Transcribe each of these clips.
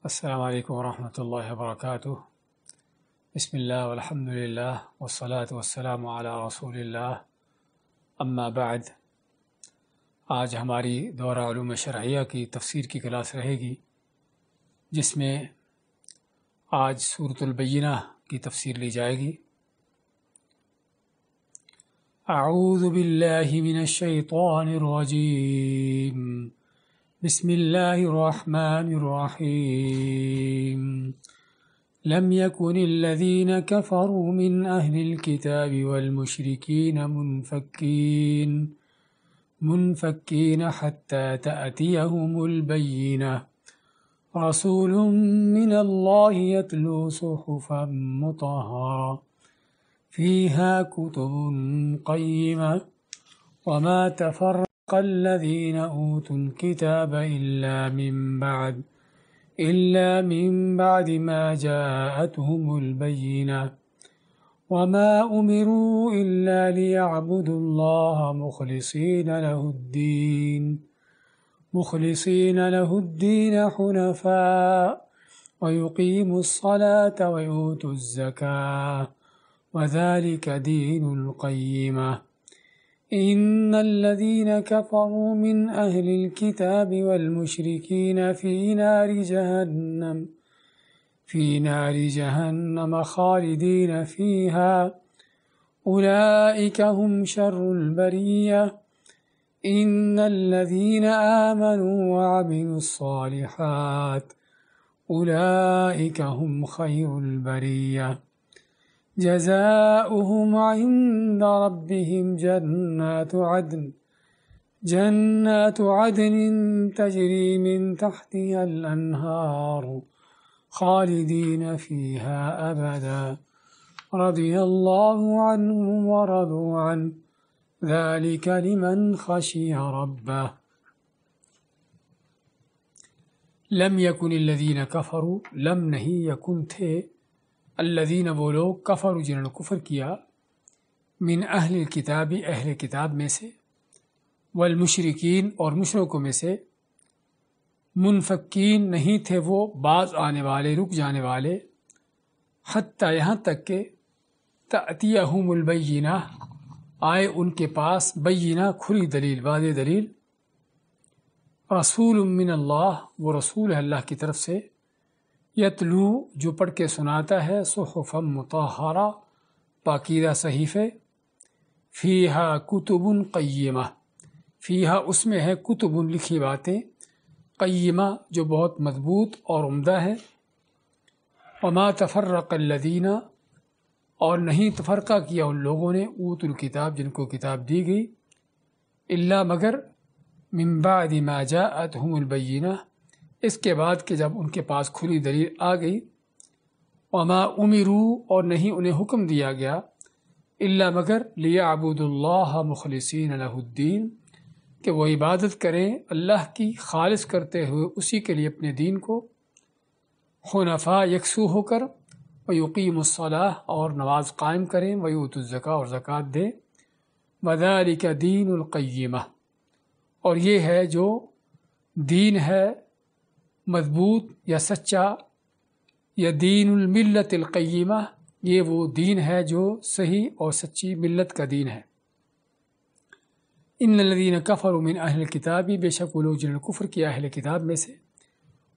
السلام علیکم ورحمۃ اللہ وبرکاتہ۔ بسم اللہ والحمد للہ والصلاة والسلام علی رسول اللہ، اما بعد۔ آج ہماری دورہ علوم شرعیہ کی تفسیر کی کلاس رہے گی، جس میں آج سورۃ البینہ کی تفسیر لی جائے گی۔ اعوذ باللہ من الشیطان الرجیم، بسم اللہ الرحمن الرحیم۔ لم يكن الذين كفروا من أهل الكتاب والمشركين منفكين حتى تأتيهم البينة، رسول من الله يتلو صحفا مطهرة فيها كتب قيمة وما تفرق الذين أوتوا الكتاب إلا من بعد ما جاءتهم البينة، وما أمروا إلا ليعبدوا الله مخلصين له الدين حنفاء ويقيموا الصلاة ويؤتوا الزكاة وذلك دين القيمة، إن الذين كفروا من أهل الكتاب والمشركين في نار جهنم خالدين فيها، أولئك هم شر البرية، إن الذين آمنوا وعملوا الصالحات أولئك هم خير البرية، جزاؤهم عند ربهم جنات عدن تجري من تحتها الأنهار خالدين فيها أبدا، رضي الله عنهم ورضوا عنه، ذلك لمن خشي ربه۔ لم يكن الذين كفروا، لم نہیں یکن تھے، الذین وہ لوگ، کفروا جنہوں نے کفر کیا، من اہل الکتاب اہل کتاب میں سے، والمشرکین اور مشرکوں میں سے، منفکین نہیں تھے وہ باز آنے والے، رک جانے والے، حتیٰ یہاں تک کہ تأتیہم البینہ آئے ان کے پاس بینہ کھلی دلیل، واضح دلیل، رسول من اللہ وہ رسول ہے اللہ کی طرف سے، یتلو جو پڑھ کے سناتا ہے، صحفا مطہرہ پاکیزہ صحیفے، فیہا کتب قیمہ، فیہا اس میں ہے کتب لکھی باتیں، قیمہ جو بہت مضبوط اور عمدہ ہے، وما تفرق الذین اور نہیں تفرقہ کیا ان لوگوں نے، اوت الکتاب جن کو کتاب دی گئی، الا مگر من بعد ما جاءتهم البینہ اس کے بعد کہ جب ان کے پاس کھلی دلیل آ گئی، وما امروا اور نہیں انہیں حکم دیا گیا، الا مگر لیعبدوا اللہ مخلصین لہ الدین کہ وہ عبادت کریں اللہ کی خالص کرتے ہوئے اسی کے لیے اپنے دین کو، حنفاء یکسو ہو کر، ویقیموا الصلاۃ اور نماز قائم کریں، ویؤتوا الزکاۃ اور زکوٰۃ دیں، وذالک دین القیمہ اور یہ ہے جو دین ہے مضبوط یا سچا، یا دین الملت القیمہ یہ وہ دین ہے جو صحیح اور سچی ملت کا دین ہے۔ ان الذین کفروا من اہل الکتاب بے شک وہ لوگ جنہوں نے کفر کیا اہل کتاب میں سے،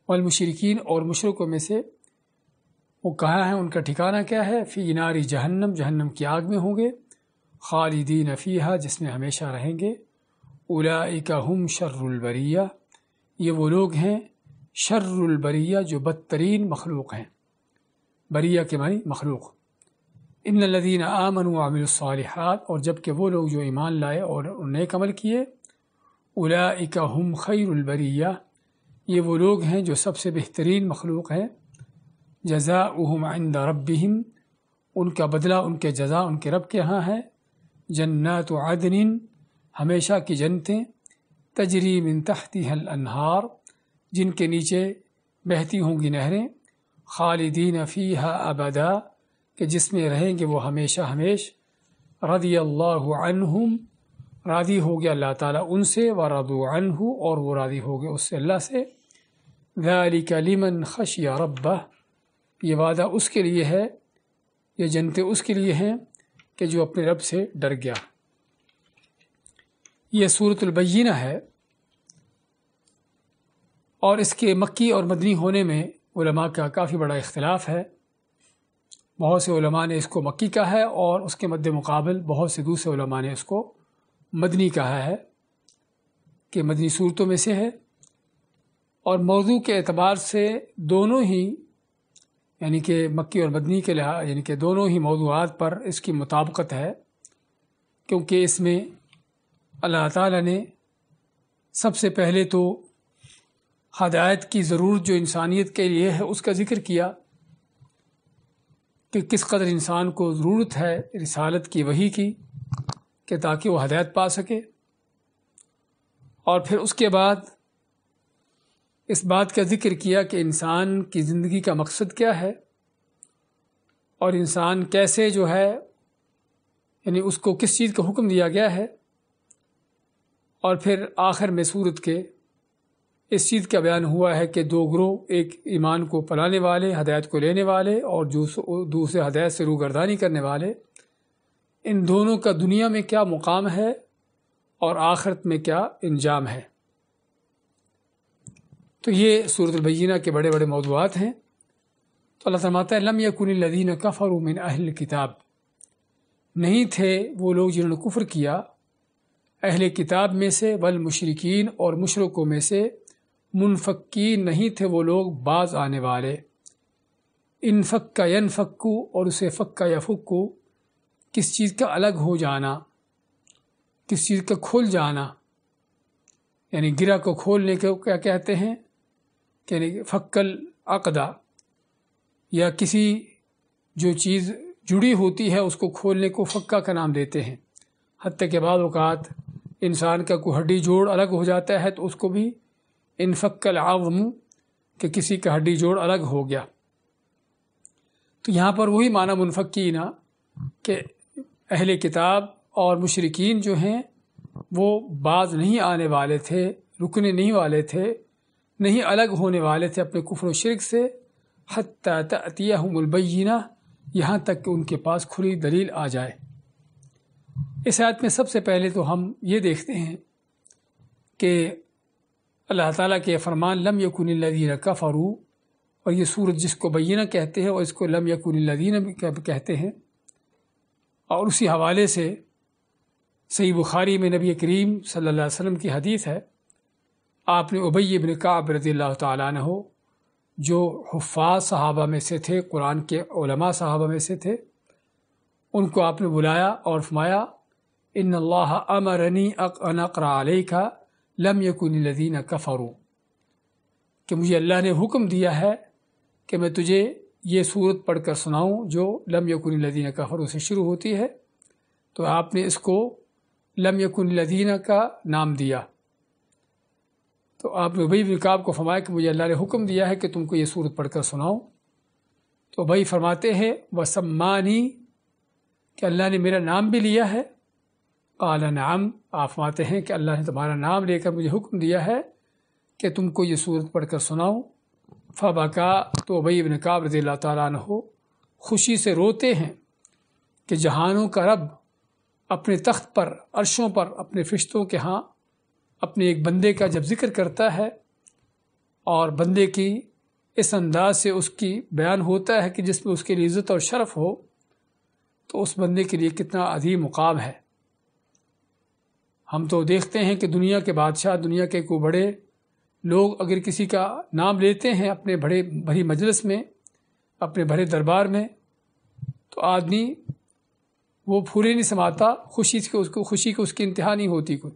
والمشرکین اور مشرکوں میں سے، وہ کہاں ہیں، ان کا ٹھکانہ کیا ہے، فی نار جہنم جہنم کی آگ میں ہوں گے، خالدین فیہا جس میں ہمیشہ رہیں گے، اولئک ہم شر البریہ یہ وہ لوگ ہیں شر البریہ جو بدترین مخلوق ہیں، بریہ کے معنی مخلوق۔ ان الذین آمنوا وعملوا الصالحات اور جبکہ وہ لوگ جو ایمان لائے اور نیک عمل کیے، اولئک ہم خیر البریہ یہ وہ لوگ ہیں جو سب سے بہترین مخلوق ہیں، جزاؤہم عند ربہم ان کا بدلہ ان کے جزا ان کے رب کے ہاں ہے، جنات عدن ہمیشہ کی جنتیں، تجری من تحتها الانہار جن کے نیچے بہتی ہوں گی نہریں، خالدین فیہا ابدا کہ جس میں رہیں گے وہ ہمیشہ ہمیش، رضی اللہ عنہم راضی ہو گیا اللہ تعالیٰ ان سے، ورضوا عنہ اور وہ راضی ہو گئے اس سے اللہ سے، ذَلِكَ لِمَنْ خَشِيَ رَبَّهُ، یہ وعدہ اس کے لیے ہے، یہ جنتیں اس کے لیے ہیں کہ جو اپنے رب سے ڈر گیا۔ یہ سورۃ البینہ ہے، اور اس کے مکی اور مدنی ہونے میں علماء کا کافی بڑا اختلاف ہے۔ بہت سے علماء نے اس کو مکی کہا ہے، اور اس کے مد مقابل بہت سے دوسرے علماء نے اس کو مدنی کہا ہے کہ مدنی صورتوں میں سے ہے۔ اور موضوع کے اعتبار سے دونوں ہی، یعنی کہ مکی اور مدنی کے لحاظ، یعنی کہ دونوں ہی موضوعات پر اس کی مطابقت ہے، کیونکہ اس میں اللہ تعالیٰ نے سب سے پہلے تو ہدایت کی ضرورت جو انسانیت کے لیے ہے اس کا ذکر کیا کہ کس قدر انسان کو ضرورت ہے رسالت کی، وحی کی، کہ تاکہ وہ ہدایت پا سکے۔ اور پھر اس کے بعد اس بات کا ذکر کیا کہ انسان کی زندگی کا مقصد کیا ہے، اور انسان کیسے جو ہے، یعنی اس کو کس چیز کا حکم دیا گیا ہے۔ اور پھر آخر میں سورت کے اس چیز کا بیان ہوا ہے کہ دو گروہ، ایک ایمان کو پلانے والے، ہدایت کو لینے والے، اور دوسرے ہدایت سے روگردانی کرنے والے، ان دونوں کا دنیا میں کیا مقام ہے اور آخرت میں کیا انجام ہے۔ تو یہ سورۃ البینہ کے بڑے بڑے موضوعات ہیں۔ تو اللہ فرماتا ہے لم یکن الذین کفروا من اہل الکتاب، نہیں تھے وہ لوگ جنہوں نے کفر کیا اہل کتاب میں سے، والمشرکین، اور مشرکوں میں سے، منفکین، نہیں تھے وہ لوگ باز آنے والے۔ انفک ینفکو، اور اسے فک یفکو، کس چیز کا الگ ہو جانا، کس چیز کا کھل جانا، یعنی گرہ کو کھولنے کو کیا کہتے ہیں، یعنی فکل عقدہ، یا کسی جو چیز جڑی ہوتی ہے اس کو کھولنے کو فکا کا نام دیتے ہیں۔ حتیٰ کہ بعض اوقات انسان کا کوئی ہڈی جوڑ الگ ہو جاتا ہے تو اس کو بھی انفک العظم، کہ کسی کا ہڈی جوڑ الگ ہو گیا۔ تو یہاں پر وہی معنی منفکین، کہ اہل کتاب اور مشرکین جو ہیں وہ باز نہیں آنے والے تھے، رکنے نہیں والے تھے، نہیں الگ ہونے والے تھے اپنے کفر و شرک سے، حتیٰ تأتیہم البینہ، یہاں تک کہ ان کے پاس کھلی دلیل آ جائے۔ اس آیت میں سب سے پہلے تو ہم یہ دیکھتے ہیں کہ اللہ تعالیٰ کے فرمان لم یکن الذین کفروا، اور یہ سورت جس کو بینہ کہتے ہیں اور اس کو لم یکن الذین بھی کہتے ہیں، اور اسی حوالے سے صحیح بخاری میں نبی کریم صلی اللہ علیہ وسلم کی حدیث ہے، آپ نے ابی بن کعب رضی اللہ تعالیٰ عنہ، جو حفاظ صحابہ میں سے تھے، قرآن کے علماء صحابہ میں سے تھے، ان کو آپ نے بلایا اور فرمایا ان اللہ امرنی ان اقرأ علیک لم یکن الذین کفروا، کہ مجھے اللہ نے حکم دیا ہے کہ میں تجھے یہ سورت پڑھ کر سناؤں جو لم یکن الذین کفروا سے شروع ہوتی ہے۔ تو آپ نے اس کو لم یکن الذین کا نام دیا۔ تو آپ نے ابی بن کعب کو فرمایا کہ مجھے اللہ نے حکم دیا ہے کہ تم کو یہ سورت پڑھ کر سناؤں۔ تو ابی فرماتے ہیں وسمانی، کہ اللہ نے میرا نام بھی لیا ہے۔ قال نعم، آپ فرماتے ہیں کہ اللہ نے تمہارا نام لے کر مجھے حکم دیا ہے کہ تم کو یہ سورت پڑھ کر سناؤں۔ فبکا، تو ابی بن کعب رضی اللہ تعالیٰ عنہ خوشی سے روتے ہیں کہ جہانوں کا رب اپنے تخت پر، عرشوں پر، اپنے فرشتوں کے ہاں اپنے ایک بندے کا جب ذکر کرتا ہے، اور بندے کی اس انداز سے اس کی بیان ہوتا ہے کہ جس میں اس کے لیے عزت اور شرف ہو، تو اس بندے کے لیے کتنا عظیم مقام ہے۔ ہم تو دیکھتے ہیں کہ دنیا کے بادشاہ، دنیا کے کوئی بڑے لوگ اگر کسی کا نام لیتے ہیں اپنے بڑی مجلس میں، اپنے بڑے دربار میں، تو آدمی وہ پھولے نہیں سماتا، خوشی کی اس کی انتہا نہیں ہوتی کوئی،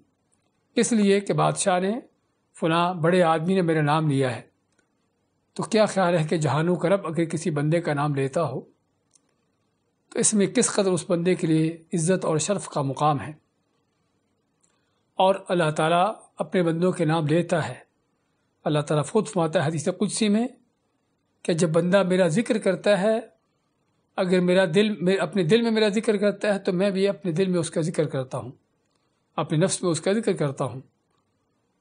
اس لیے کہ بادشاہ نے، فلاں بڑے آدمی نے میرا نام لیا ہے۔ تو کیا خیال ہے کہ جہانوں کا رب اگر کسی بندے کا نام لیتا ہو تو اس میں کس قدر اس بندے کے لیے عزت اور شرف کا مقام ہے۔ اور اللہ تعالیٰ اپنے بندوں کے نام لیتا ہے۔ اللہ تعالیٰ خود فرماتا ہے حدیث قدسی میں کہ جب بندہ میرا ذکر کرتا ہے، اگر اپنے دل میں میرا ذکر کرتا ہے تو میں بھی اپنے دل میں اس کا ذکر کرتا ہوں، اپنے نفس میں اس کا ذکر کرتا ہوں،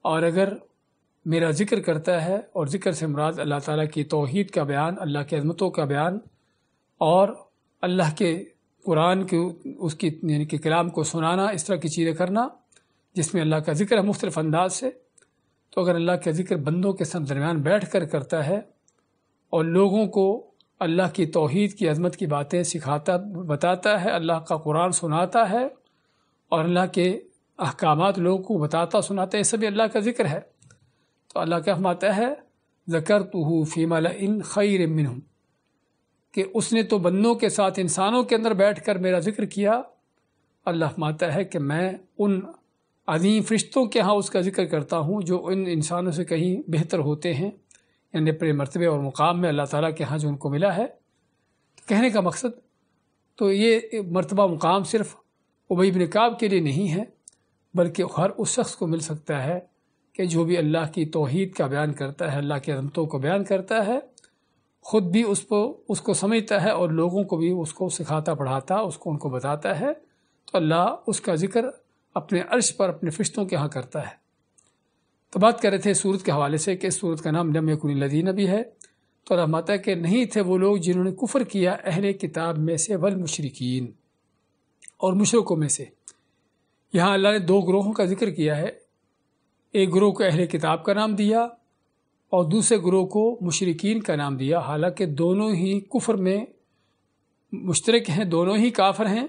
اور اگر میرا ذکر کرتا ہے، اور ذکر سے مراد اللہ تعالیٰ کی توحید کا بیان، اللہ کی عظمتوں کا بیان، اور اللہ کے قرآن کے اس کی یعنی کہ کلام کو سنانا، اس طرح کی چیزیں کرنا جس میں اللہ کا ذکر ہے مختلف انداز سے۔ تو اگر اللہ کا ذکر بندوں کے سب درمیان بیٹھ کر کرتا ہے اور لوگوں کو اللہ کی توحید کی عظمت کی باتیں سکھاتا بتاتا ہے، اللہ کا قرآن سناتا ہے اور اللہ کے احکامات لوگوں کو بتاتا سناتا ہے، یہ سب اللہ کا ذکر ہے۔ تو اللہ کیا فرماتا ہے، ذکرتہ فی ملأ خیر منہم، کہ اس نے تو بندوں کے ساتھ انسانوں کے اندر بیٹھ کر میرا ذکر کیا۔ اللہ فرماتا ہے کہ میں ان عظیم فرشتوں کے ہاں اس کا ذکر کرتا ہوں جو ان انسانوں سے کہیں بہتر ہوتے ہیں، یعنی اپنے مرتبے اور مقام میں اللہ تعالیٰ کے ہاں جو ان کو ملا ہے۔ کہنے کا مقصد تو یہ مرتبہ مقام صرف ابی بن کعب کے لیے نہیں ہے، بلکہ ہر اس شخص کو مل سکتا ہے کہ جو بھی اللہ کی توحید کا بیان کرتا ہے، اللہ کی عظمتوں کو بیان کرتا ہے، خود بھی اس کو سمجھتا ہے اور لوگوں کو بھی اس کو سکھاتا پڑھاتا، اس کو ان کو بتاتا ہے، تو اللہ اس کا ذکر اپنے عرش پر اپنے فرشتوں کے ہاں کرتا ہے۔ تو بات کر رہے تھے سورت کے حوالے سے کہ اس سورت کا نام لم یکن الذین بھی ہے، تو اللہ فرماتا ہے کہ نہیں تھے وہ لوگ جنہوں نے کفر کیا اہل کتاب میں سے والمشرکین، اور مشرکوں میں سے۔ یہاں اللہ نے دو گروہوں کا ذکر کیا ہے، ایک گروہ کو اہل کتاب کا نام دیا اور دوسرے گروہ کو مشرکین کا نام دیا، حالانکہ دونوں ہی کفر میں مشترک ہیں، دونوں ہی کافر ہیں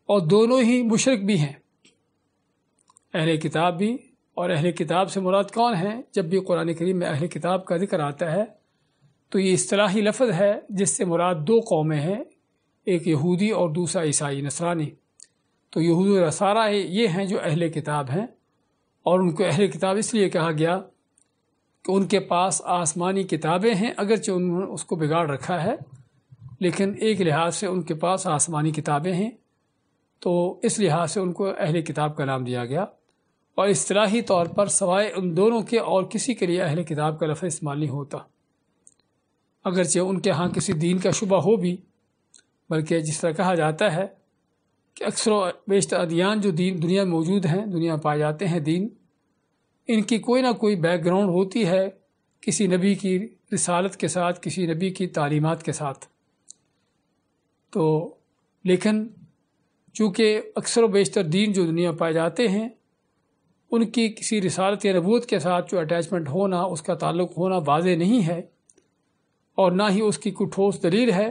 اور دونوں ہی مشرک بھی ہیں، اہل کتاب بھی۔ اور اہل کتاب سے مراد کون ہیں؟ جب بھی قرآن کریم میں اہل کتاب کا ذکر آتا ہے تو یہ اصطلاحی لفظ ہے جس سے مراد دو قومیں ہیں، ایک یہودی اور دوسرا عیسائی نصرانی۔ تو یہود و نصارہ یہ ہیں جو اہل کتاب ہیں، اور ان کو اہل کتاب اس لیے کہا گیا کہ ان کے پاس آسمانی کتابیں ہیں، اگرچہ انہوں نے اس کو بگاڑ رکھا ہے، لیکن ایک لحاظ سے ان کے پاس آسمانی کتابیں ہیں، تو اس لحاظ سے ان کو اہل کتاب کا نام دیا گیا۔ اور اصطلاحی طور پر سوائے ان دونوں کے اور کسی کے لیے اہل کتاب کا لفظ استعمال نہیں ہوتا، اگرچہ ان کے ہاں کسی دین کا شبہ ہو بھی، بلکہ جس طرح کہا جاتا ہے کہ اکثر و بیشتر ادیان جو دنیا میں موجود ہیں، دنیا میں پائے جاتے ہیں دین، ان کی کوئی نہ کوئی بیک گراؤنڈ ہوتی ہے کسی نبی کی رسالت کے ساتھ، کسی نبی کی تعلیمات کے ساتھ۔ تو لیکن چونکہ اکثر و بیشتر دین جو دنیا میں پائے جاتے ہیں ان کی کسی رسالت یا نبوت کے ساتھ جو اٹیچمنٹ ہونا، اس کا تعلق ہونا واضح نہیں ہے، اور نہ ہی اس کی کوئی ٹھوس دلیل ہے،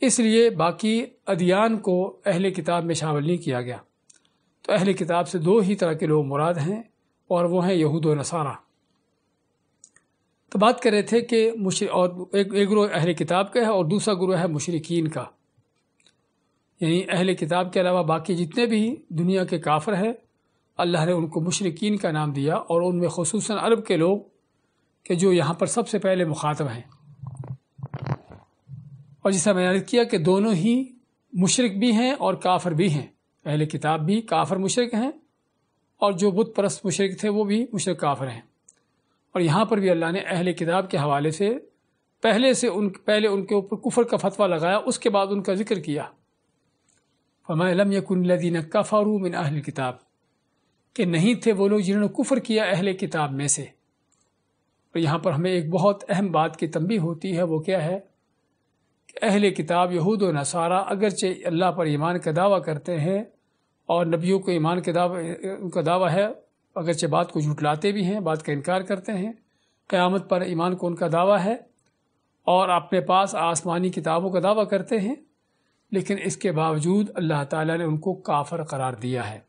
اس لیے باقی ادیان کو اہل کتاب میں شامل نہیں کیا گیا۔ تو اہل کتاب سے دو ہی طرح کے لوگ مراد ہیں، اور وہ ہیں یہود و نصارہ۔ تو بات کر رہے تھے کہ اور ایک گروہ اہل کتاب کا ہے اور دوسرا گروہ ہے مشرکین کا، یعنی اہل کتاب کے علاوہ باقی جتنے بھی دنیا کے کافر ہیں اللہ نے ان کو مشرکین کا نام دیا، اور ان میں خصوصاً عرب کے لوگ کہ جو یہاں پر سب سے پہلے مخاطب ہیں۔ اور جیسا میں نے عرض کیا کہ دونوں ہی مشرک بھی ہیں اور کافر بھی ہیں، اہل کتاب بھی کافر مشرک ہیں، اور جو بت پرست مشرک تھے وہ بھی مشرک کافر ہیں۔ اور یہاں پر بھی اللہ نے اہل کتاب کے حوالے سے پہلے ان کے اوپر کفر کا فتویٰ لگایا، اس کے بعد ان کا ذکر کیا۔ فَمَا لَمْ يَكُنْ الَّذِينَ كَفَرُوا مِنْ أَهْلِ الْكِتَابِ، کہ نہیں تھے وہ لوگ جنہوں نے کفر کیا اہل کتاب میں سے۔ اور یہاں پر ہمیں ایک بہت اہم بات کی تنبیہ ہوتی ہے، وہ کیا ہے کہ اہل کتاب یہود و نصارہ اگرچہ اللہ پر ایمان کا دعویٰ کرتے ہیں اور نبیوں کو ایمان کے ان کا دعویٰ ہے، اگرچہ بات کو جھٹلاتے بھی ہیں، بات کا انکار کرتے ہیں، قیامت پر ایمان کو ان کا دعویٰ ہے، اور اپنے پاس آسمانی کتابوں کا دعویٰ کرتے ہیں، لیکن اس کے باوجود اللہ تعالیٰ نے ان کو کافر قرار دیا ہے۔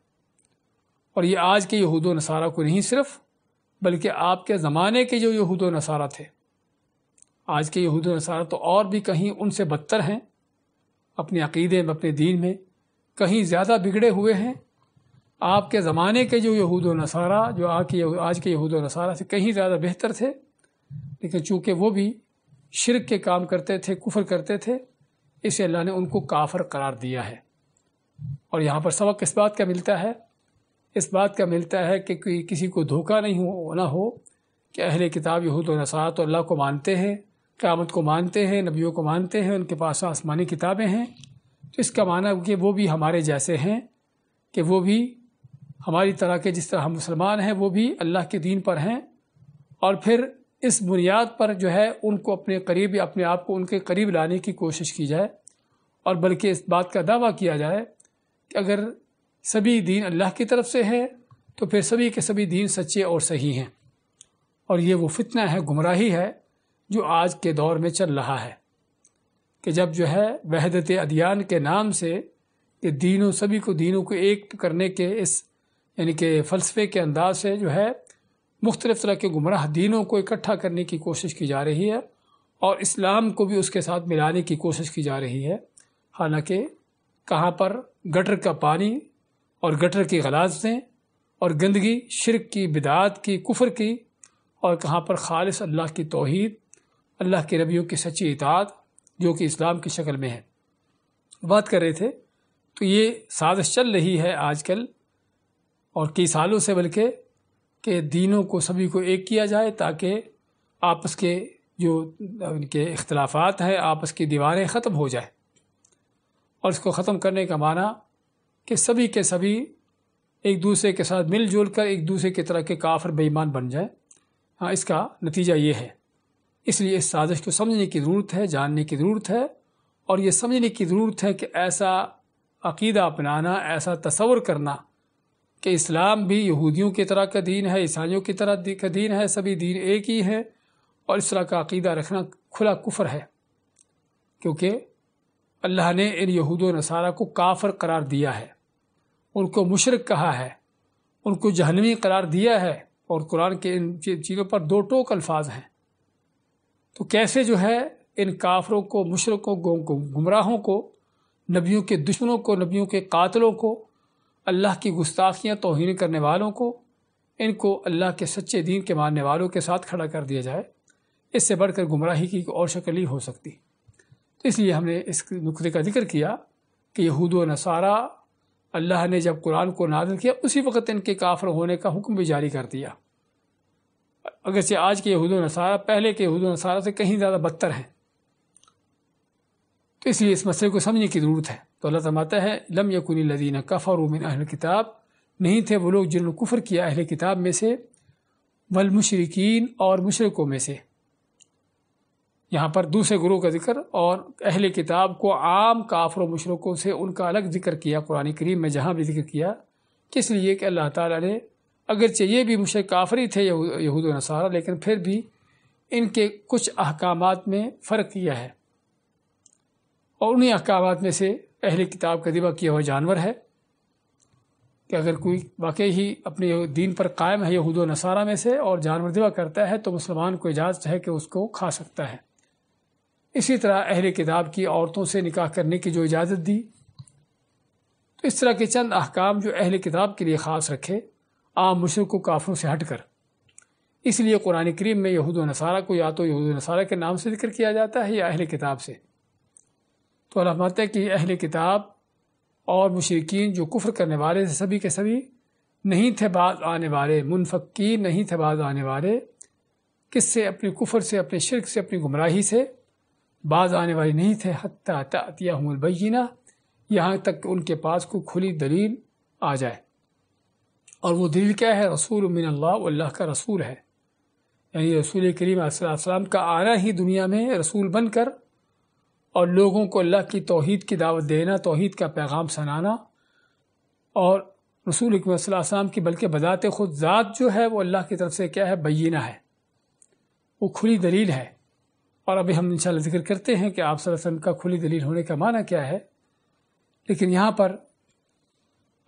اور یہ آج کے یہود و نصارہ کو نہیں صرف، بلکہ آپ کے زمانے کے جو یہود و نصارہ تھے، آج کے یہود و نصارہ تو اور بھی کہیں ان سے بدتر ہیں، اپنے عقیدے میں، اپنے دین میں کہیں زیادہ بگڑے ہوئے ہیں۔ آپ کے زمانے کے جو یہود و نصارہ جو آج کے یہود و نصارہ سے کہیں زیادہ بہتر تھے، لیکن چونکہ وہ بھی شرک کے کام کرتے تھے، کفر کرتے تھے، اسے اللہ نے ان کو کافر قرار دیا ہے۔ اور یہاں پر سبق اس بات کا ملتا ہے، اس بات کا ملتا ہے کہ کسی کو دھوکہ نہ ہو کہ اہل کتاب یہود و نصارہ تو اللہ کو مانتے ہیں، قیامت کو مانتے ہیں، نبیوں کو مانتے ہیں، ان کے پاس آسمانی کتابیں ہیں، تو اس کا معنی کہ وہ بھی ہمارے جیسے ہیں، کہ وہ بھی ہماری طرح کے جس طرح ہم مسلمان ہیں وہ بھی اللہ کے دین پر ہیں، اور پھر اس بنیاد پر جو ہے ان کو اپنے قریب یا اپنے آپ کو ان کے قریب لانے کی کوشش کی جائے، اور بلکہ اس بات کا دعویٰ کیا جائے کہ اگر سبھی دین اللہ کی طرف سے ہے تو پھر سبھی کے سبھی دین سچے اور صحیح ہیں۔ اور یہ وہ فتنہ ہے، گمراہی ہے جو آج کے دور میں چل رہا ہے، کہ جب جو ہے وحدت ادیان کے نام سے کہ سبھی کو دینوں کو ایک کرنے کے اس یعنی کہ فلسفے کے انداز سے جو ہے مختلف طرح کے گمراہ دینوں کو اکٹھا کرنے کی کوشش کی جا رہی ہے، اور اسلام کو بھی اس کے ساتھ ملانے کی کوشش کی جا رہی ہے۔ حالانکہ کہاں پر گٹر کا پانی اور گٹر کی غلاظتیں اور گندگی، شرک کی، بدعات کی، کفر کی، اور کہاں پر خالص اللہ کی توحید، اللہ کے نبیوں کی سچی اطاعت جو کہ اسلام کی شکل میں ہے۔ بات کر رہے تھے تو یہ سازش چل رہی ہے آج کل اور کئی سالوں سے، بلکہ کہ دینوں کو سبھی کو ایک کیا جائے تاکہ آپس کے جو ان کے اختلافات ہیں، آپس کی دیواریں ختم ہو جائیں، اور اس کو ختم کرنے کا معنی کہ سبھی کے سبھی ایک دوسرے کے ساتھ مل جل کر ایک دوسرے کی طرح کے کافر بے ایمان بن جائیں۔ ہاں، اس کا نتیجہ یہ ہے۔ اس لیے اس سازش کو سمجھنے کی ضرورت ہے، جاننے کی ضرورت ہے، اور یہ سمجھنے کی ضرورت ہے کہ ایسا عقیدہ اپنانا، ایسا تصور کرنا کہ اسلام بھی یہودیوں کی طرح کا دین ہے، عیسائیوں کی طرح کا دین ہے، سبھی دین ایک ہی ہے، اور اس طرح کا عقیدہ رکھنا کھلا کفر ہے، کیونکہ اللہ نے ان یہود و نصارہ کو کافر قرار دیا ہے، ان کو مشرک کہا ہے، ان کو جہنمی قرار دیا ہے، اور قرآن کے ان چیزوں پر دو ٹوک الفاظ ہیں۔ تو کیسے جو ہے ان کافروں کو، مشرکوں کو، گمراہوں کو، نبیوں کے دشمنوں کو، نبیوں کے قاتلوں کو، اللہ کی گستاخیاں توہین کرنے والوں کو، ان کو اللہ کے سچے دین کے ماننے والوں کے ساتھ کھڑا کر دیا جائے، اس سے بڑھ کر گمراہی کی اور شکل نہیں ہو سکتی۔ تو اس لیے ہم نے اس نقطے کا ذکر کیا کہ یہود و نصارہ اللہ نے جب قرآن کو نازل کیا اسی وقت ان کے کافر ہونے کا حکم بھی جاری کر دیا، اگرچہ آج کے یہود و نصارہ پہلے کے یہود و نصارہ سے کہیں زیادہ بدتر ہیں۔ تو اس لیے اس مسئلے کو سمجھنے کی ضرورت ہے۔ تو اللہ فرماتا ہے لم یکن الذین کفروا من اہل الکتاب، نہیں تھے وہ لوگ جنہوں نے کفر کیا اہل کتاب میں سے، والمشرکین، اور مشرکوں میں سے۔ یہاں پر دوسرے گروہ کا ذکر، اور اہل کتاب کو عام کافر و مشرکوں سے ان کا الگ ذکر کیا قرآن کریم میں، جہاں بھی ذکر کیا، کس لیے کہ اللہ تعالیٰ نے اگرچہ یہ بھی مشرک کافر ہی تھے یہود و نصارہ، لیکن پھر بھی ان کے کچھ احکامات میں فرق کیا ہے، اور انہی احکامات میں سے اہل کتاب کا ذبح کیا ہوا جانور ہے، کہ اگر کوئی واقعی ہی اپنے دین پر قائم ہے یہود و نصارہ میں سے اور جانور ذبح کرتا ہے تو مسلمان کو اجازت ہے کہ اس کو کھا سکتا ہے۔ اسی طرح اہل کتاب کی عورتوں سے نکاح کرنے کی جو اجازت دی، تو اس طرح کے چند احکام جو اہل کتاب کے لیے خاص رکھے عام مشرک و کافروں سے ہٹ کر۔ اس لیے قرآن کریم میں یہود و نصارہ کو یا تو یہود و نصارہ کے نام سے ذکر کیا جاتا ہے یا اہل کتاب سے۔ تو اللہ فرماتا ہے کہ اہل کتاب اور مشرکین جو کفر کرنے والے تھے، سبھی کے سبھی نہیں تھے باز آنے والے، منفقین نہیں تھے باز آنے والے، کس سے؟ اپنے کفر سے، اپنے شرک سے، اپنی گمراہی سے باز آنے والے نہیں تھے، حتیٰ تأتیہم البینہ، یہاں تک کہ ان کے پاس کوئی کھلی دلیل آ جائے۔ اور وہ دلیل کیا ہے؟ رسول من اللہ، وہ اللہ کا رسول ہے، یعنی رسول کریم علیہ السلام کا آنا ہی دنیا میں رسول بن کر، اور لوگوں کو اللہ کی توحید کی دعوت دینا، توحید کا پیغام سنانا، اور رسول اکرم صلی اللہ علیہ وسلم کی بلکہ بذات خود ذات جو ہے وہ اللہ کی طرف سے کیا ہے؟ بینہ ہے، وہ کھلی دلیل ہے۔ اور ابھی ہم انشاءاللہ ذکر کرتے ہیں کہ آپ صلی اللہ علیہ وسلم کا کھلی دلیل ہونے کا معنی کیا ہے، لیکن یہاں پر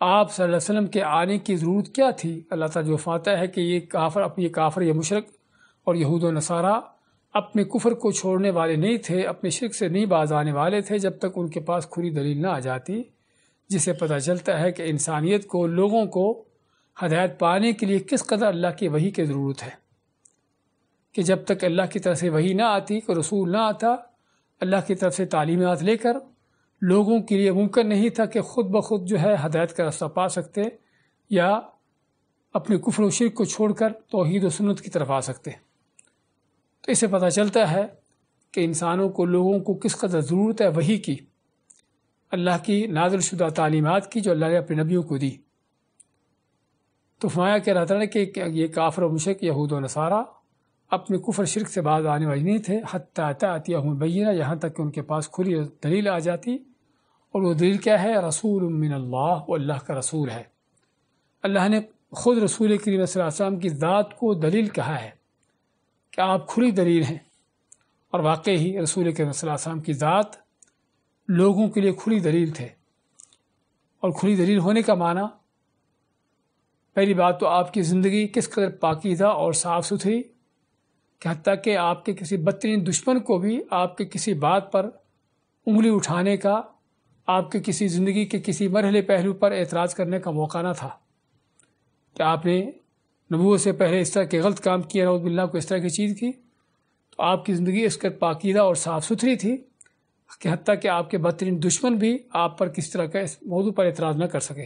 آپ صلی اللہ علیہ وسلم کے آنے کی ضرورت کیا تھی؟ اللہ تعالیٰ جو فرماتا ہے کہ یہ کافر یا مشرک اور یہود و نصارہ اپنے کفر کو چھوڑنے والے نہیں تھے، اپنے شرک سے نہیں باز آنے والے تھے جب تک ان کے پاس کھلی دلیل نہ آ جاتی، جس سے پتہ چلتا ہے کہ انسانیت کو، لوگوں کو ہدایت پانے کے لیے کس قدر اللہ کی وحی کی ضرورت ہے، کہ جب تک اللہ کی طرف سے وحی نہ آتی، کوئی رسول نہ آتا اللہ کی طرف سے تعلیمات لے کر، لوگوں کے لیے ممکن نہیں تھا کہ خود بخود جو ہے ہدایت کا راستہ پا سکتے یا اپنے کفر و شرک کو چھوڑ کر توحید و سنت کی طرف آ سکتے۔ تو اس سے پتہ چلتا ہے کہ انسانوں کو، لوگوں کو کس قدر ضرورت ہے وحی کی، اللہ کی نازل شدہ تعلیمات کی جو اللہ نے اپنے نبیوں کو دی۔ تو فرمایا کہ اللہ تعالیٰ نے کہ یہ کافر و مشرک یہود و نصارہ اپنے کفر شرک سے باز آنے والے نہیں تھے، حتیٰ تأتیہم البینہ، یہاں تک کہ ان کے پاس کھلی دلیل آ جاتی، اور وہ دلیل کیا ہے؟ رسول من اللہ، وہ اللہ کا رسول ہے۔ اللہ نے خود رسول کریم صلی اللہ علیہ وسلم کی ذات کو دلیل کہا ہے کہ آپ کھلی دلیل ہیں، اور واقعی ہی رسول کریم صلی اللہ علیہ وسلم کی ذات لوگوں کے لیے کھلی دلیل تھے۔ اور کھلی دلیل ہونے کا معنی، پہلی بات تو آپ کی زندگی کس قدر پاکیزہ اور صاف ستھری کہ حتیٰ کہ آپ کے کسی بدترین دشمن کو بھی آپ کے کسی بات پر انگلی اٹھانے کا، آپ کے کسی زندگی کے کسی مرحلے پہلو پر اعتراض کرنے کا موقع نہ تھا کہ آپ نے نبوت سے پہلے اس طرح کے غلط کام کیا، نعوذ باللہ کو اس طرح کی چیز کی، تو آپ کی زندگی اس قدر پاکیزہ اور صاف ستھری تھی کہ حتیٰ کہ آپ کے بدترین دشمن بھی آپ پر کس طرح کا اس موضوع پر اعتراض نہ کر سکے۔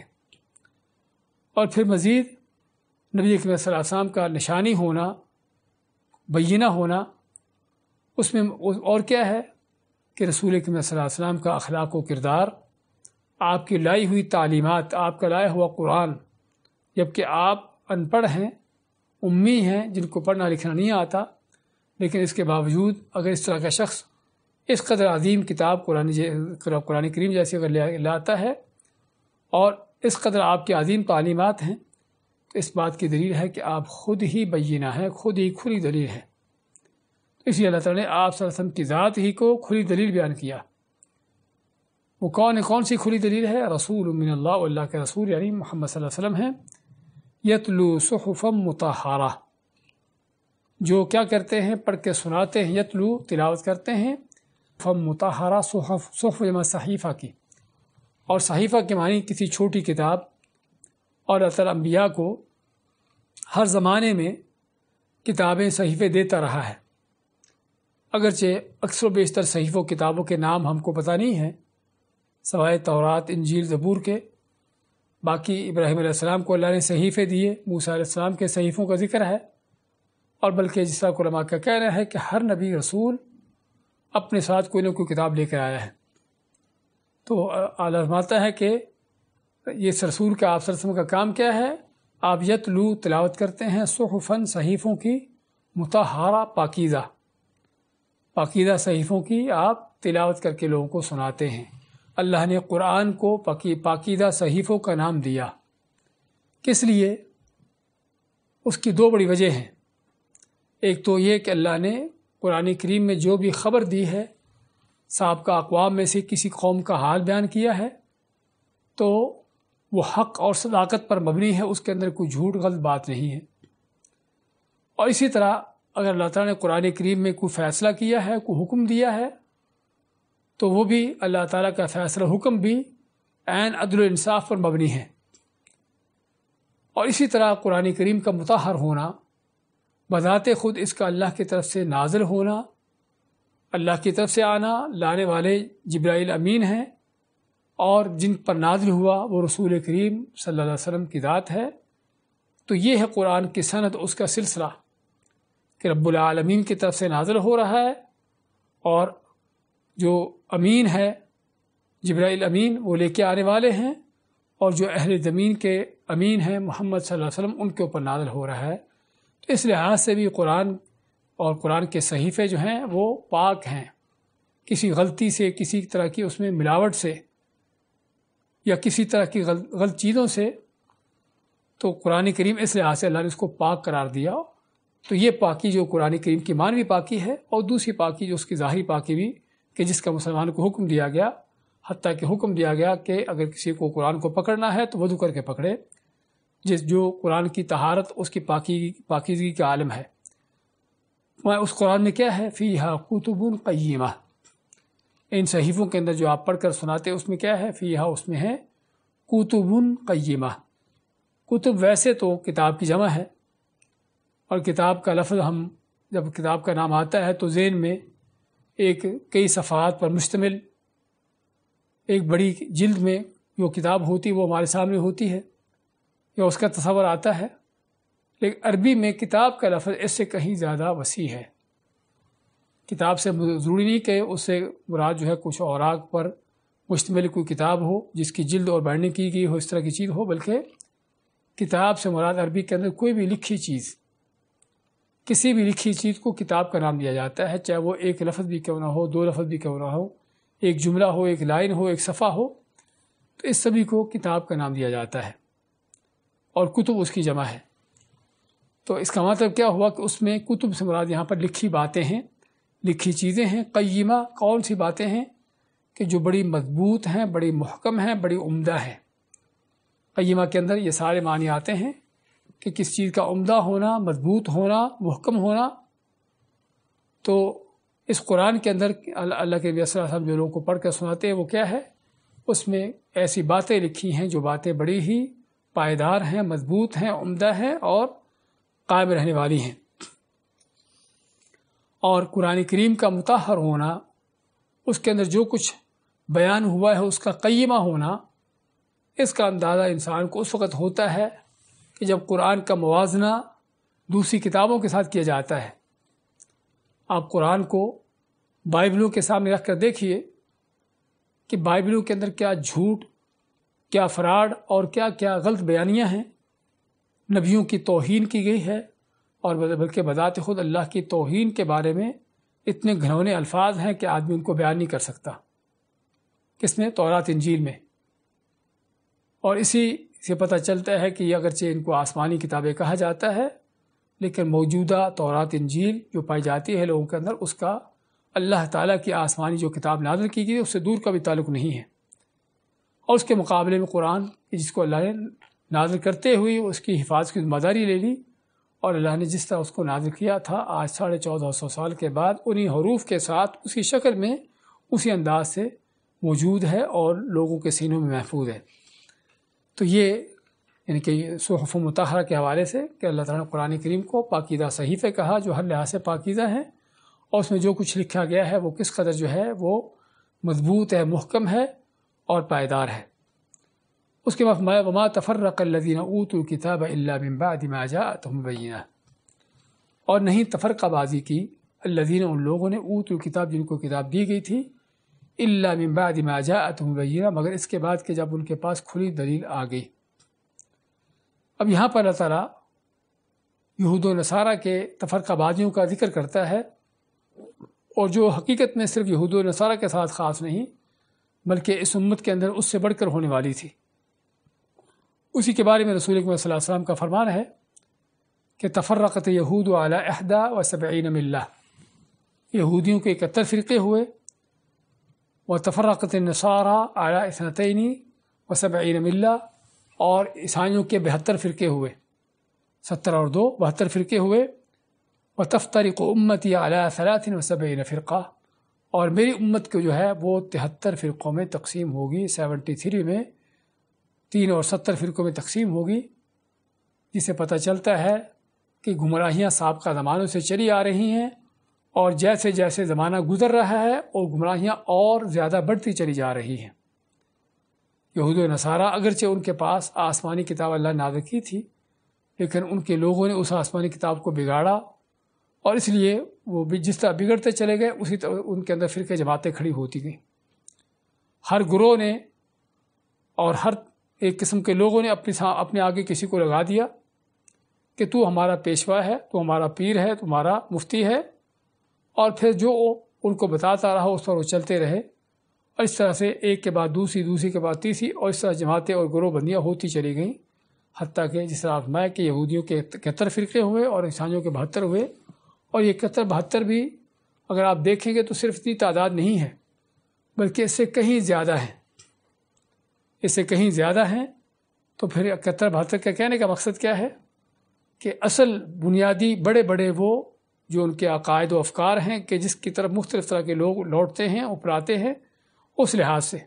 اور پھر مزید نبی کریم صلی اللہ علیہ وسلم کا نشانی ہونا، بینہ ہونا، اس میں اور کیا ہے کہ رسول کریم صلی اللہ علیہ وسلم کا اخلاق و کردار، آپ کی لائی ہوئی تعلیمات، آپ کا لایا ہوا قرآن، جبکہ آپ ان پڑھ ہیں، امی ہیں، جن کو پڑھنا لکھنا نہیں آتا، لیکن اس کے باوجود اگر اس طرح کا شخص اس قدر عظیم کتاب قرآن کریم جیسی اگر لاتا ہے اور اس قدر آپ کی عظیم تعلیمات ہیں، تو اس بات کی دلیل ہے کہ آپ خود ہی بینہ ہیں، خود ہی کھلی دلیل ہے۔ اس لیے اللہ تعالیٰ نے آپ صلی اللہ علیہ وسلم کی ذات ہی کو کھلی دلیل بیان کیا۔ وہ کون سی کھلی دلیل ہے؟ رسول من اللہ، اللہ کے رسول یعنی محمد صلی اللہ علیہ وسلم ہیں، یتلو صحفا مطہرہ، جو کیا کرتے ہیں؟ پڑھ کے سناتے ہیں، یتلو تلاوت کرتے ہیں، صحف مطہرہ، صحف جمع صحیفہ کی، اور صحیفہ کے معنی کسی چھوٹی کتاب، اور اللہ تعالیٰ انبیاء کو ہر زمانے میں کتابیں، صحیفے دیتا رہا ہے، اگرچہ اکثر و بیشتر صحیفوں کتابوں کے نام ہم کو پتہ نہیں ہیں سوائے تورات، انجیل، زبور کے۔ باقی ابراہیم علیہ السلام کو اللہ نے صحیفے دیے، موسیٰ علیہ السلام کے صحیفوں کا ذکر ہے، اور بلکہ جس طرح علماء کا کہنا ہے کہ ہر نبی رسول اپنے ساتھ کوئی نہ کوئی کتاب لے کر آیا ہے۔ تو اعلیٰ فرماتا ہے کہ یہ رسول کا، آپ صلی اللہ علیہ وسلم کا کام کیا ہے؟ آپ یتلو تلاوت کرتے ہیں، صحفاً صحیفوں کی، مطہرہ پاکیزہ، پاکیزہ صحیفوں کی آپ تلاوت کر کے لوگوں کو سناتے ہیں۔ اللہ نے قرآن کو پاکیزہ صحیفوں کا نام دیا، کس لیے؟ اس کی دو بڑی وجہ ہیں۔ ایک تو یہ کہ اللہ نے قرآن کریم میں جو بھی خبر دی ہے، سابقہ اقوام میں سے کسی قوم کا حال بیان کیا ہے، تو وہ حق اور صداقت پر مبنی ہے، اس کے اندر کوئی جھوٹ غلط بات نہیں ہے۔ اور اسی طرح اگر اللہ تعالیٰ نے قرآن کریم میں کوئی فیصلہ کیا ہے، کوئی حکم دیا ہے، تو وہ بھی اللہ تعالیٰ کا فیصلہ حکم بھی عین عدل و انصاف پر مبنی ہے۔ اور اسی طرح قرآن کریم کا مطہر ہونا، بذات خود اس کا اللہ کی طرف سے نازل ہونا، اللہ کی طرف سے آنا، لانے والے جبرائیل امین ہیں، اور جن پر نازل ہوا وہ رسول کریم صلی اللہ علیہ وسلم کی ذات ہے۔ تو یہ ہے قرآن کی سند، اس کا سلسلہ کہ رب العالمین کی طرف سے نازل ہو رہا ہے، اور جو امین ہے جبرائیل امین وہ لے کے آنے والے ہیں، اور جو اہل زمین کے امین ہیں محمد صلی اللہ علیہ وسلم، ان کے اوپر نازل ہو رہا ہے۔ تو اس لحاظ سے بھی قرآن اور قرآن کے صحیفے جو ہیں وہ پاک ہیں، کسی غلطی سے، کسی طرح کی اس میں ملاوٹ سے، یا کسی طرح کی غلط چیزوں سے۔ تو قرآن کریم اس لحاظ سے اللہ نے اس کو پاک قرار دیا۔ تو یہ پاکی جو قرآن کریم کی معنوی پاکی ہے، اور دوسری پاکی جو اس کی ظاہری پاکی بھی، کہ جس کا مسلمان کو حکم دیا گیا، حتیٰ کہ حکم دیا گیا کہ اگر کسی کو قرآن کو پکڑنا ہے تو وضو کر کے پکڑے، جو قرآن کی طہارت اس کی پاکیزگی کا عالم ہے۔ اس قرآن میں کیا ہے؟ فیہا کتب قیمہ، ان صحیفوں کے اندر جو آپ پڑھ کر سناتے ہیں اس میں کیا ہے؟ فیہا، اس میں ہے کتب قیمہ۔ کتب ویسے تو کتاب کی جمع ہے، اور کتاب کا لفظ ہم جب کتاب کا نام آتا ہے تو ذہن میں ایک کئی صفحات پر مشتمل ایک بڑی جلد میں جو کتاب ہوتی وہ ہمارے سامنے ہوتی ہے، یا اس کا تصور آتا ہے۔ لیکن عربی میں کتاب کا لفظ اس سے کہیں زیادہ وسیع ہے۔ کتاب سے ضروری نہیں کہ اس سے مراد جو ہے کچھ اوراق پر مشتمل کوئی کتاب ہو جس کی جلد اور بائنڈنگ کی گئی ہو، اس طرح کی چیز ہو، بلکہ کتاب سے مراد عربی کے اندر کوئی بھی لکھی چیز، کسی بھی لکھی چیز کو کتاب کا نام دیا جاتا ہے، چاہے وہ ایک لفظ بھی کیوں نہ ہو، دو لفظ بھی کیوں نہ ہو، ایک جملہ ہو، ایک لائن ہو، ایک صفحہ ہو، تو اس سبھی کو کتاب کا نام دیا جاتا ہے، اور کتب اس کی جمع ہے۔ تو اس کا مطلب کیا ہوا کہ اس میں کتب سے مراد یہاں پر لکھی باتیں ہیں، لکھی چیزیں ہیں۔ قیمہ کون سی باتیں ہیں کہ جو بڑی مضبوط ہیں، بڑی محکم ہیں، بڑی عمدہ ہیں۔ قیمہ کے اندر یہ سارے معنی آتے ہیں کہ کس چیز کا عمدہ ہونا، مضبوط ہونا، محکم ہونا۔ تو اس قرآن کے اندر اللہ کے نبی صلی اللہ علیہ وسلم جو لوگوں کو پڑھ کر سناتے ہیں وہ کیا ہے؟ اس میں ایسی باتیں لکھی ہیں جو باتیں بڑی ہی پائیدار ہیں، مضبوط ہیں، عمدہ ہیں اور قائم رہنے والی ہیں۔ اور قرآن کریم کا مطہر ہونا، اس کے اندر جو کچھ بیان ہوا ہے اس کا قیمہ ہونا، اس کا اندازہ انسان کو اس وقت ہوتا ہے کہ جب قرآن کا موازنہ دوسری کتابوں کے ساتھ کیا جاتا ہے۔ آپ قرآن کو بائبلوں کے سامنے رکھ کر دیکھیے کہ بائبلوں کے اندر کیا جھوٹ، کیا فراڈ اور کیا کیا غلط بیانیاں ہیں۔ نبیوں کی توہین کی گئی ہے، اور بلکہ بذات خود اللہ کی توہین کے بارے میں اتنے گھنونے الفاظ ہیں کہ آدمی ان کو بیان نہیں کر سکتا۔ کس میں؟ تورات انجیل میں۔ اور اسی سے پتہ چلتا ہے کہ یہ اگرچہ ان کو آسمانی کتابیں کہا جاتا ہے، لیکن موجودہ تورات انجیل جو پائی جاتی ہے لوگوں کے اندر، اس کا اللہ تعالیٰ کی آسمانی جو کتاب نازل کی گئی اس سے دور کا بھی تعلق نہیں ہے۔ اور اس کے مقابلے میں قرآن، جس کو اللہ نے نازل کرتے ہوئے اس کی حفاظت کی ذمہ داری لے لی، اور اللہ نے جس طرح اس کو نازل کیا تھا آج 1450 سال کے بعد انہی حروف کے ساتھ اسی شکل میں اسی انداز سے موجود ہے اور لوگوں کے سینوں میں محفوظ ہے۔ تو یہ یعنی کہ صحف مطہرہ کے حوالے سے کہ اللہ تعالیٰ نے قرآن کریم کو پاکیزہ صحیفے کہا جو ہر لحاظ سے پاکیزہ ہیں، اور اس میں جو کچھ لکھا گیا ہے وہ کس قدر جو ہے وہ مضبوط ہے، محکم ہے اور پائیدار ہے۔ اس کے بعد وما تفرق الذین اوتوا الکتاب الا من بعد ما جاءتهم البینہ، اور نہیں تفرقہ بازی کی الذین، ان لوگوں نے، اوتوا الکتاب، جن کو کتاب دی گئی تھی، الا من بعد ما جاءتهم البینہ، مگر اس کے بعد کہ جب ان کے پاس کھلی دلیل آ گئی۔ اب یہاں پر اللہ تعالیٰ یہود و نصارہ کے تفرقہ بازیوں کا ذکر کرتا ہے، اور جو حقیقت میں صرف یہود و نصارہ کے ساتھ خاص نہیں بلکہ اس امت کے اندر اس سے بڑھ کر ہونے والی تھی۔ اسی کے بارے میں رسول اکرم صلی اللہ علیہ وسلم کا فرمان ہے کہ تفرقت یہود علی 71 ملہ، یہودیوں کے 71 فرقے ہوئے، وتفرقت النصارى علی 72 ملہ، اور عیسائیوں کے 72 فرقے ہوئے، 70 اور 2 72 فرقے ہوئے، وتفترق امتی علی 73 فرقہ، اور میری امت کو جو ہے وہ 73 فرقوں میں تقسیم ہوگی، 73 میں 3 اور 70 فرقوں میں تقسیم ہوگی، جس سے پتہ چلتا ہے کہ گمراہیاں سابقہ زمانوں سے چلی آ رہی ہیں، اور جیسے جیسے زمانہ گزر رہا ہے اور گمراہیاں اور زیادہ بڑھتی چلی جا رہی ہیں۔ یہود و نصارہ اگرچہ ان کے پاس آسمانی کتاب اللہ نازل کی تھی، لیکن ان کے لوگوں نے اس آسمانی کتاب کو بگاڑا، اور اس لیے وہ جس طرح بگڑتے چلے گئے اسی طرح ان کے اندر فرقے جماعتیں کھڑی ہوتی گئیں۔ ہر گروہ نے اور ہر ایک قسم کے لوگوں نے اپنے آگے کسی کو لگا دیا کہ تو ہمارا پیشوا ہے، تو ہمارا پیر ہے، تمہارا مفتی ہے، اور پھر جو ان کو بتاتا رہا اس پر وہ چلتے رہے، اور اس طرح سے ایک کے بعد دوسری، دوسری کے بعد تیسری، اور اس طرح جماعتیں اور گروہ بندیاں ہوتی چلی گئیں، حتیٰ کہ جس طرح فرمایا کہ یہودیوں کے 71 فرقے ہوئے اور عیسائیوں کے 72 ہوئے، اور یہ 71-72 بھی اگر آپ دیکھیں گے تو صرف اتنی تعداد نہیں ہے بلکہ اس سے کہیں زیادہ ہیں، اس سے کہیں زیادہ ہیں۔ تو پھر 71-72 کا کہنے کا مقصد کیا ہے کہ اصل بنیادی بڑے بڑے وہ جو ان کے عقائد و افکار ہیں کہ جس کی طرف مختلف طرح کے لوگ لوٹتے ہیں، اپراتے ہیں، اس لحاظ سے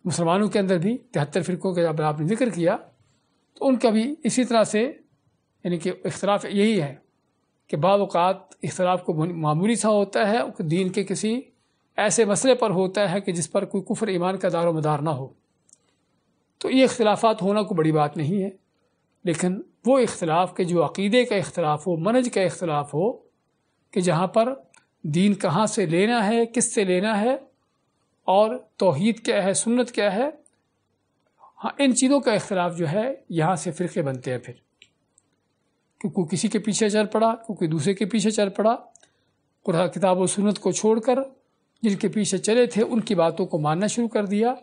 مسلمانوں کے اندر بھی 73 فرقوں کا جب آپ نے ذکر کیا تو ان کا بھی اسی طرح سے یعنی کہ اختلاف یہی ہے کہ بعض اوقات اختلاف کو معمولی سا ہوتا ہے، دین کے کسی ایسے مسئلے پر ہوتا ہے کہ جس پر کوئی کفر ایمان کا دار و مدار نہ ہو، تو یہ اختلافات ہونا کوئی بڑی بات نہیں ہے۔ لیکن وہ اختلاف کے جو عقیدے کا اختلاف ہو، منہج کا اختلاف ہو، کہ جہاں پر دین کہاں سے لینا ہے، کس سے لینا ہے، اور توحید کیا ہے، سنت کیا ہے، ہاں ان چیزوں کا اختلاف جو ہے یہاں سے فرقے بنتے ہیں پھر، کہ کوئی کسی کے پیچھے چل پڑا، کوئی دوسرے کے پیچھے چل پڑا، قرآن کتاب و سنت کو چھوڑ کر جن کے پیچھے چلے تھے ان کی باتوں کو ماننا شروع کر دیا،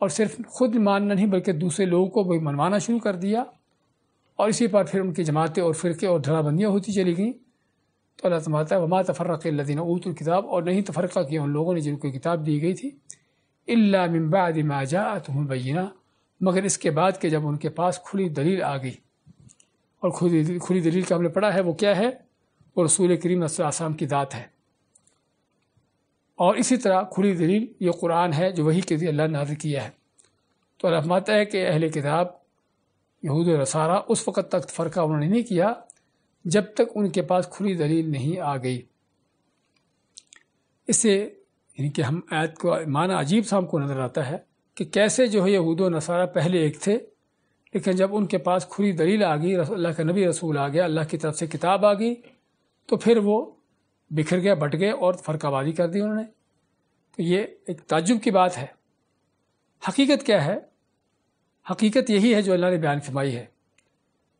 اور صرف خود ماننا نہیں بلکہ دوسرے لوگوں کو بھی منوانا شروع کر دیا، اور اسی پر پھر ان کی جماعتیں اور فرقے اور دھڑا بندیاں ہوتی چلی گئیں۔ تو اللہ تعالیٰ ہے وما تفرق الذین اوتوا الکتاب، اور نہیں تفرقہ کیا ان لوگوں نے جن کو کتاب دی گئی تھی، الا من بعد ما جاءتهم البینہ، مگر اس کے بعد کہ جب ان کے پاس کھلی دلیل آ گئی۔ اور کھلی دلیل کا ہم نے پڑھا ہے وہ کیا ہے؟ وہ رسول کریم صلی اللہ علیہ وسلم کی ذات ہے، اور اسی طرح کھلی دلیل یہ قرآن ہے جو وحی کے ذریعے اللہ نے نازل کیا ہے۔ تو اللہ فرماتا ہے کہ اہل کتاب یہود و نصارہ اس وقت تک فرقہ انہوں نے نہیں کیا جب تک ان کے پاس کھلی دلیل نہیں آ گئی۔ اس سے یعنی کہ ہم آیت کو معنی عجیب سا ہم کو نظر آتا ہے کہ کیسے جو ہے یہود و نصارہ پہلے ایک تھے، لیکن جب ان کے پاس کھلی دلیل آ گئی، اللہ کا نبی رسول آ گیا، اللہ کی طرف سے کتاب آ گئی، تو پھر وہ بکھر گئے، بٹ گئے اور فرقہ بازی کر دی انہوں نے۔ تو یہ ایک تعجب کی بات ہے۔ حقیقت کیا ہے؟ حقیقت یہی ہے جو اللہ نے بیان فرمائی ہے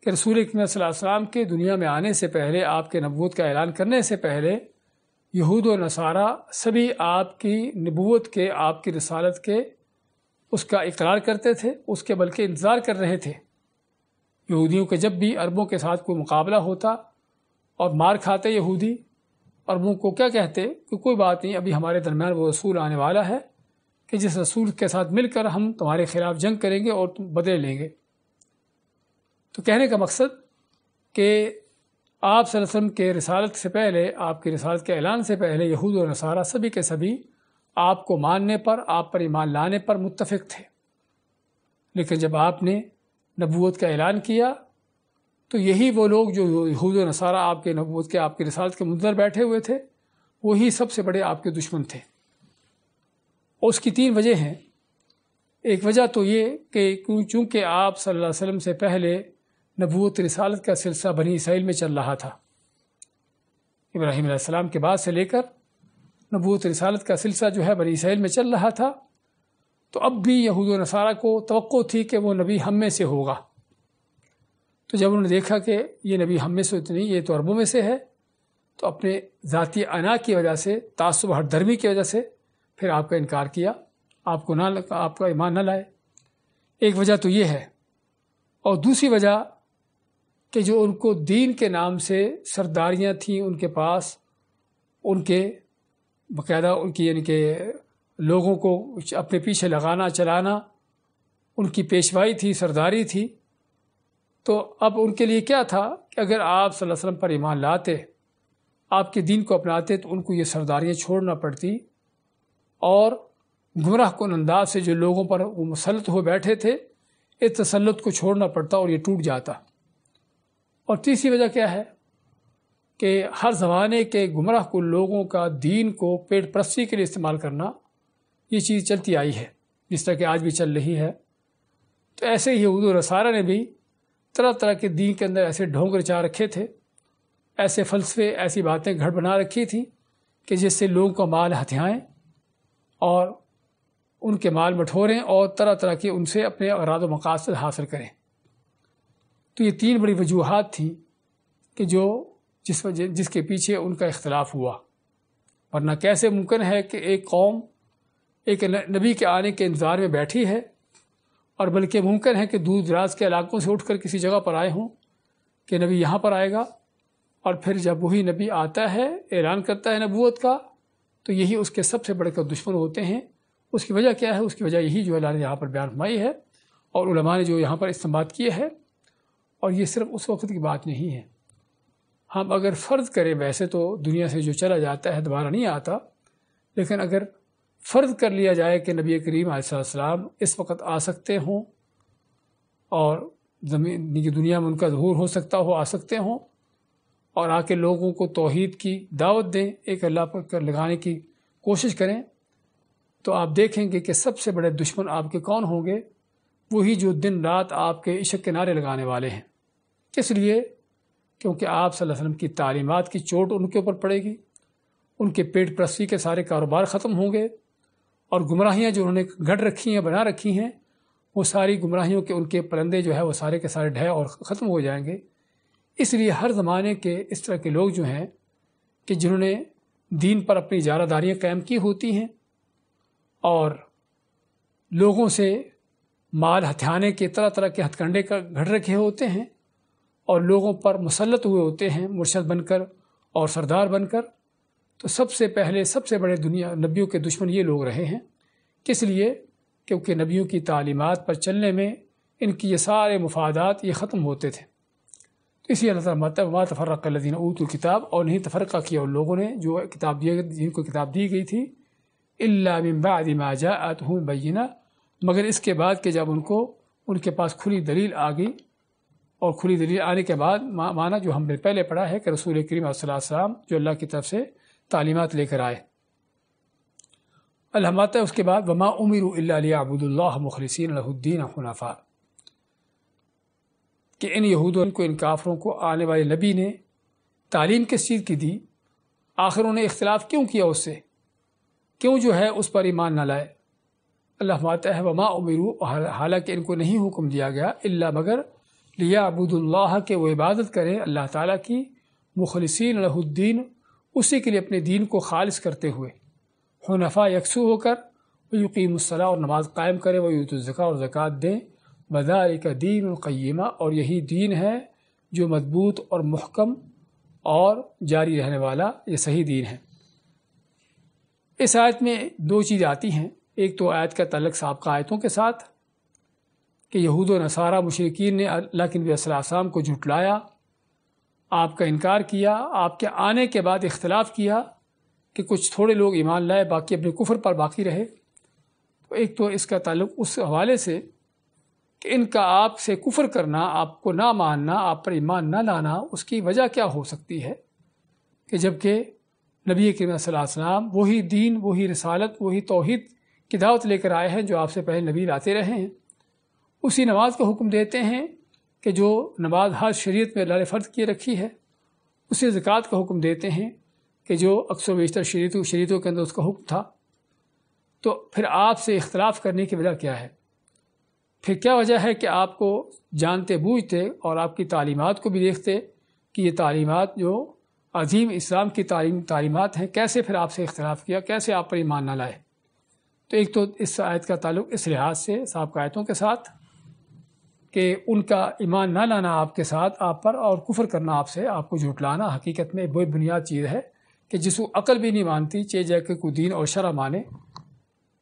کہ رسول اکرم صلی اللہ علیہ وسلم کے دنیا میں آنے سے پہلے، آپ کے نبوت کا اعلان کرنے سے پہلے، یہود و نصارہ سبھی آپ کی نبوت کے، آپ کی رسالت کے اس کا اقرار کرتے تھے، اس کے بلکہ انتظار کر رہے تھے۔ یہودیوں کے جب بھی عربوں کے ساتھ کوئی مقابلہ ہوتا اور مار کھاتے یہودی، عربوں کو کیا کہتے کہ کوئی بات نہیں، ابھی ہمارے درمیان وہ رسول آنے والا ہے کہ جس رسول کے ساتھ مل کر ہم تمہارے خلاف جنگ کریں گے اور تم بدلے لیں گے۔ تو کہنے کا مقصد کہ آپ صلی اللہ علیہ وسلم کے رسالت سے پہلے، آپ کی رسالت کے اعلان سے پہلے یہود و نصارہ سبھی کے سبھی آپ کو ماننے پر، آپ پر ایمان لانے پر متفق تھے، لیکن جب آپ نے نبوت کا اعلان کیا تو یہی وہ لوگ جو یہود و نصارہ آپ کے نبوت کے، آپ کی رسالت کے منتظر بیٹھے ہوئے تھے، وہی سب سے بڑے آپ کے دشمن تھے۔ اور اس کی 3 وجہ ہیں۔ ایک وجہ تو یہ کہ چونکہ آپ صلی اللہ علیہ وسلم سے پہلے نبوت رسالت کا سلسلہ بنی اسرائیل میں چل رہا تھا، ابراہیم علیہ السلام کے بعد سے لے کر نبوت رسالت کا سلسلہ جو ہے بنی اسرائیل میں چل رہا تھا، تو اب بھی یہود و نصارہ کو توقع تھی کہ وہ نبی ہم میں سے ہوگا۔ تو جب انہوں نے دیکھا کہ یہ نبی ہم میں سے نہیں، یہ تو عربوں میں سے ہے، تو اپنے ذاتی انا کی وجہ سے، تعصب ہر دھرمی کی وجہ سے پھر آپ کا انکار کیا، آپ کا ایمان نہ لائے۔ ایک وجہ تو یہ ہے، اور دوسری وجہ کہ جو ان کو دین کے نام سے سرداریاں تھیں ان کے پاس، ان کے باقاعدہ ان کی یعنی کہ لوگوں کو اپنے پیچھے لگانا، چلانا، ان کی پیشوائی تھی، سرداری تھی۔ تو اب ان کے لیے کیا تھا کہ اگر آپ صلی اللہ علیہ وسلم پر ایمان لاتے، آپ کے دین کو اپناتے، تو ان کو یہ سرداریاں چھوڑنا پڑتی، اور گمراہ کن انداز سے جو لوگوں پر وہ مسلط ہو بیٹھے تھے، اس تسلط کو چھوڑنا پڑتا اور یہ ٹوٹ جاتا۔ اور تیسری وجہ کیا ہے کہ ہر زمانے کے گمراہ کن لوگوں کا دین کو پیٹ پرستی کے لیے استعمال کرنا، یہ چیز چلتی آئی ہے، جس طرح کہ آج بھی چل رہی ہے۔ تو ایسے ہی یہود و نصارہ نے بھی طرح طرح کے دین کے اندر ایسے ڈھونگ رچا رکھے تھے، ایسے فلسفے، ایسی باتیں گھڑ بنا رکھی تھیں کہ جس سے لوگوں کا مال ہتھیائیں اور ان کے مال مٹھوریں اور طرح طرح کی ان سے اپنے اغراض و مقاصد حاصل کریں۔ تو یہ 3 بڑی وجوہات تھیں کہ جس کے پیچھے ان کا اختلاف ہوا۔ ورنہ کیسے ممکن ہے کہ ایک قوم ایک نبی کے آنے کے انتظار میں بیٹھی ہے، اور بلکہ ممکن ہے کہ دور دراز کے علاقوں سے اٹھ کر کسی جگہ پر آئے ہوں کہ نبی یہاں پر آئے گا، اور پھر جب وہی نبی آتا ہے، اعلان کرتا ہے نبوت کا، تو یہی اس کے سب سے بڑے دشمن ہوتے ہیں۔ اس کی وجہ کیا ہے؟ اس کی وجہ یہی جو اللہ نے یہاں پر بیان فرمائی ہے، اور علماء نے جو یہاں پر استنباط کیے ہے۔ اور یہ صرف اس وقت کی بات نہیں ہے، ہم اگر فرض کریں، ویسے تو دنیا سے جو چلا جاتا ہے دوبارہ نہیں آتا، لیکن اگر فرض کر لیا جائے کہ نبی کریم علیہ السلام اس وقت آ سکتے ہوں اور زمین کی دنیا میں ان کا ظہور ہو سکتا ہو، آ سکتے ہوں اور آ کے لوگوں کو توحید کی دعوت دیں، ایک اللہ پر لگانے کی کوشش کریں، تو آپ دیکھیں گے کہ سب سے بڑے دشمن آپ کے کون ہوں گے؟ وہی جو دن رات آپ کے عشق کے نعرے لگانے والے ہیں۔ اس لیے کیونکہ آپ صلی اللہ علیہ وسلم کی تعلیمات کی چوٹ ان کے اوپر پڑے گی، ان کے پیٹ پرستی کے سارے کاروبار ختم ہوں گے، اور گمراہیاں جو انہوں نے گھڑ رکھی ہیں، بنا رکھی ہیں، وہ ساری گمراہیوں کے ان کے پرندے جو ہے وہ سارے کے سارے ڈھے اور ختم ہو جائیں گے۔ اس لیے ہر زمانے کے اس طرح کے لوگ جو ہیں کہ جنہوں نے دین پر اپنی اجارہ داریاں قائم کی ہوتی ہیں اور لوگوں سے مال ہتھیانے کے طرح طرح کے ہتھ کنڈے کا گھڑ رکھے ہوتے ہیں اور لوگوں پر مسلط ہوئے ہوتے ہیں مرشد بن کر اور سردار بن کر، تو سب سے پہلے سب سے بڑے دنیا نبیوں کے دشمن یہ لوگ رہے ہیں۔ کس لیے؟ کیونکہ نبیوں کی تعلیمات پر چلنے میں ان کی یہ سارے مفادات یہ ختم ہوتے تھے۔ تو اسی اللہ تعالیٰ وما تفرق الذین اوتوا الکتاب، اور نہیں تفرقہ کیا ان لوگوں نے جو کتاب جن کو کتاب دی گئی تھی، الا من بعد ما جاءتهم البینہ، مگر اس کے بعد کہ جب ان کے پاس کھلی دلیل آ گئی، اور کھلی دلیل آنے کے بعد معنی جو ہم نے پہلے پڑھا ہے کہ رسول کریم صلی اللہ علیہ وسلم جو اللہ کی طرف سے تعلیمات لے کر آئے۔ الحمد اس کے بعد وما امروا الا لیعبدوا اللہ مخلصین لہ الدین حنفاء، کہ ان یہودوں کو ان کافروں کو آنے والے نبی نے تعلیم کس چیز کی دی، آخر انہوں نے اختلاف کیوں کیا اس سے، کیوں جو ہے اس پر ایمان نہ لائے۔ اللہ فرماتا ہے وما امروا، حالانکہ ان کو نہیں حکم دیا گیا الا مگر لیعبدوا اللہ، کہ وہ عبادت کریں اللہ تعالیٰ کی، مخلصین لہ الدین، اسی کے لیے اپنے دین کو خالص کرتے ہوئے، حنفاء یکسو ہو کر، ویقیموا الصلاۃ، اور نماز قائم کریں، ویؤتوا الزکاۃ، اور زکوٰۃ دیں، وذالک دین القیمہ، اور یہی دین ہے جو مضبوط اور محکم اور جاری رہنے والا، یہ صحیح دین ہے۔ اس آیت میں دو چیزیں آتی ہیں، ایک تو آیت کا تعلق سابقہ آیتوں کے ساتھ کہ یہود و نصارہ مشرکین نے اللہ کے نبی صلی اللہ علیہ وسلم کو جھٹلایا، آپ کا انکار کیا، آپ کے آنے کے بعد اختلاف کیا کہ کچھ تھوڑے لوگ ایمان لائے، باقی اپنے کفر پر باقی رہے۔ تو ایک تو اس کا تعلق اس حوالے سے کہ ان کا آپ سے کفر کرنا، آپ کو نہ ماننا، آپ پر ایمان نہ لانا، اس کی وجہ کیا ہو سکتی ہے کہ جبکہ نبی کریم صلی اللہ علیہ وسلم وہی دین، وہی رسالت، وہی توحید کی دعوت لے کر آئے ہیں جو آپ سے پہلے نبی لاتے رہے ہیں، اسی نماز کا حکم دیتے ہیں کہ جو نماز ہر شریعت میں اللہ نے فرض کیے رکھی ہے، اسی زکوٰۃ کا حکم دیتے ہیں کہ جو اکثر و بیشتر شریعتوں کے اندر اس کا حکم تھا۔ تو پھر آپ سے اختلاف کرنے کی وجہ کیا ہے؟ پھر کیا وجہ ہے کہ آپ کو جانتے بوجھتے اور آپ کی تعلیمات کو بھی دیکھتے کہ یہ تعلیمات جو عظیم اسلام کی تعلیمات ہیں، کیسے پھر آپ سے اختلاف کیا، کیسے آپ پر ایمان نہ لائے؟ تو ایک تو اس آیت کا تعلق اس لحاظ سے سابقہ آیتوں کے ساتھ کہ ان کا ایمان نہ لانا آپ کے ساتھ، آپ پر، اور کفر کرنا آپ سے، آپ کو جھٹلانا حقیقت میں بہت بنیاد چیز ہے کہ جس کو عقل بھی نہیں مانتی، چاہے جا کے کوئی دین اور شرع مانے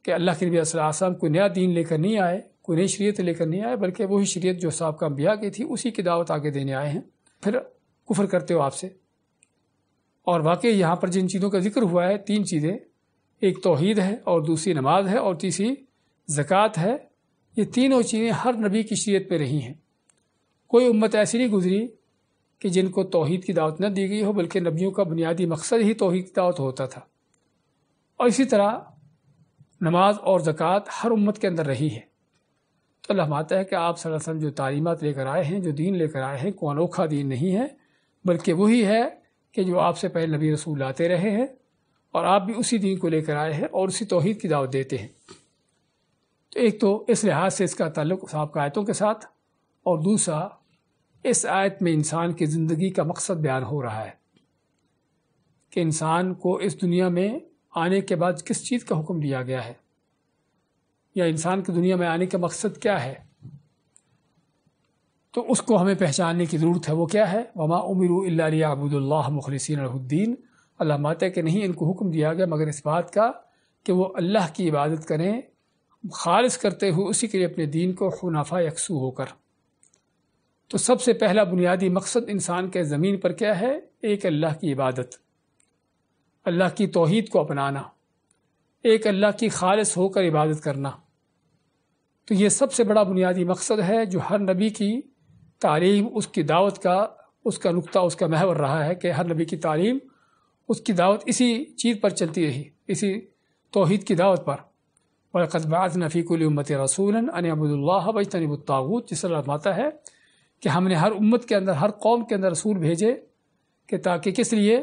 کہ اللہ کے نبی صلی اللہ علیہ وسلم کوئی نیا دین لے کر نہیں آئے، کوئی نئی شریعت لے کر نہیں آئے، بلکہ وہی شریعت جو سابقہ انبیاء کی تھی اسی کی دعوت آگے دینے آئے ہیں، پھر کفر کرتے ہو آپ سے۔ اور واقعی یہاں پر جن چیزوں کا ذکر ہوا ہے، تین چیزیں، ایک توحید ہے، اور دوسری نماز ہے، اور تیسری زکوٰۃ ہے۔ یہ تینوں چیزیں ہر نبی کی شریعت پہ رہی ہیں، کوئی امت ایسی نہیں گزری کہ جن کو توحید کی دعوت نہ دی گئی ہو، بلکہ نبیوں کا بنیادی مقصد ہی توحید کی دعوت ہوتا تھا۔ اور اسی طرح نماز اور زکوٰۃ ہر امت کے اندر رہی ہے۔ تو اللہ فرماتا ہے کہ آپ صلی اللہ علیہ وسلم جو تعلیمات لے کر آئے ہیں، جو دین لے کر آئے ہیں، کوئی انوکھا دین نہیں ہے، بلکہ وہی ہے کہ جو آپ سے پہلے نبی رسول لاتے رہے ہیں، اور آپ بھی اسی دین کو لے کر آئے ہیں اور اسی توحید کی دعوت دیتے ہیں۔ تو ایک تو اس لحاظ سے اس کا تعلق سابقہ آیتوں کے ساتھ، اور دوسرا اس آیت میں انسان کی زندگی کا مقصد بیان ہو رہا ہے کہ انسان کو اس دنیا میں آنے کے بعد کس چیز کا حکم دیا گیا ہے، یا انسان کی دنیا میں آنے کا مقصد کیا ہے، تو اس کو ہمیں پہچاننے کی ضرورت ہے۔ وہ کیا ہے؟ وما امروا الا لیعبدوا اللہ مخلصین لہ الدین۔ اللہ ماتا ہے کہ نہیں ان کو حکم دیا گیا مگر اس بات کا کہ وہ اللہ کی عبادت کریں خالص کرتے ہوئے اسی کے لیے اپنے دین کو حنفاء یکسو ہو کر۔ تو سب سے پہلا بنیادی مقصد انسان کے زمین پر کیا ہے؟ ایک اللہ کی عبادت، اللہ کی توحید کو اپنانا، ایک اللہ کی خالص ہو کر عبادت کرنا۔ تو یہ سب سے بڑا بنیادی مقصد ہے جو ہر نبی کی تعلیم، اس کی دعوت کا، اس کا نقطہ، اس کا محور رہا ہے کہ ہر نبی کی تعلیم، اس کی دعوت اسی چیز پر چلتی رہی، اسی توحید کی دعوت پر۔ وَلَقَدْ بَعَثْنَا فِي كُلِّ أُمَّةٍ رَسُولًا أَنِ اعْبُدُوا اللَّهَ وَاجْتَنِبُوا الطَّاغُوتَ، جس طرح فرماتا ہے کہ ہم نے ہر امت کے اندر، ہر قوم کے اندر رسول بھیجے کہ تاکہ کس لیے؟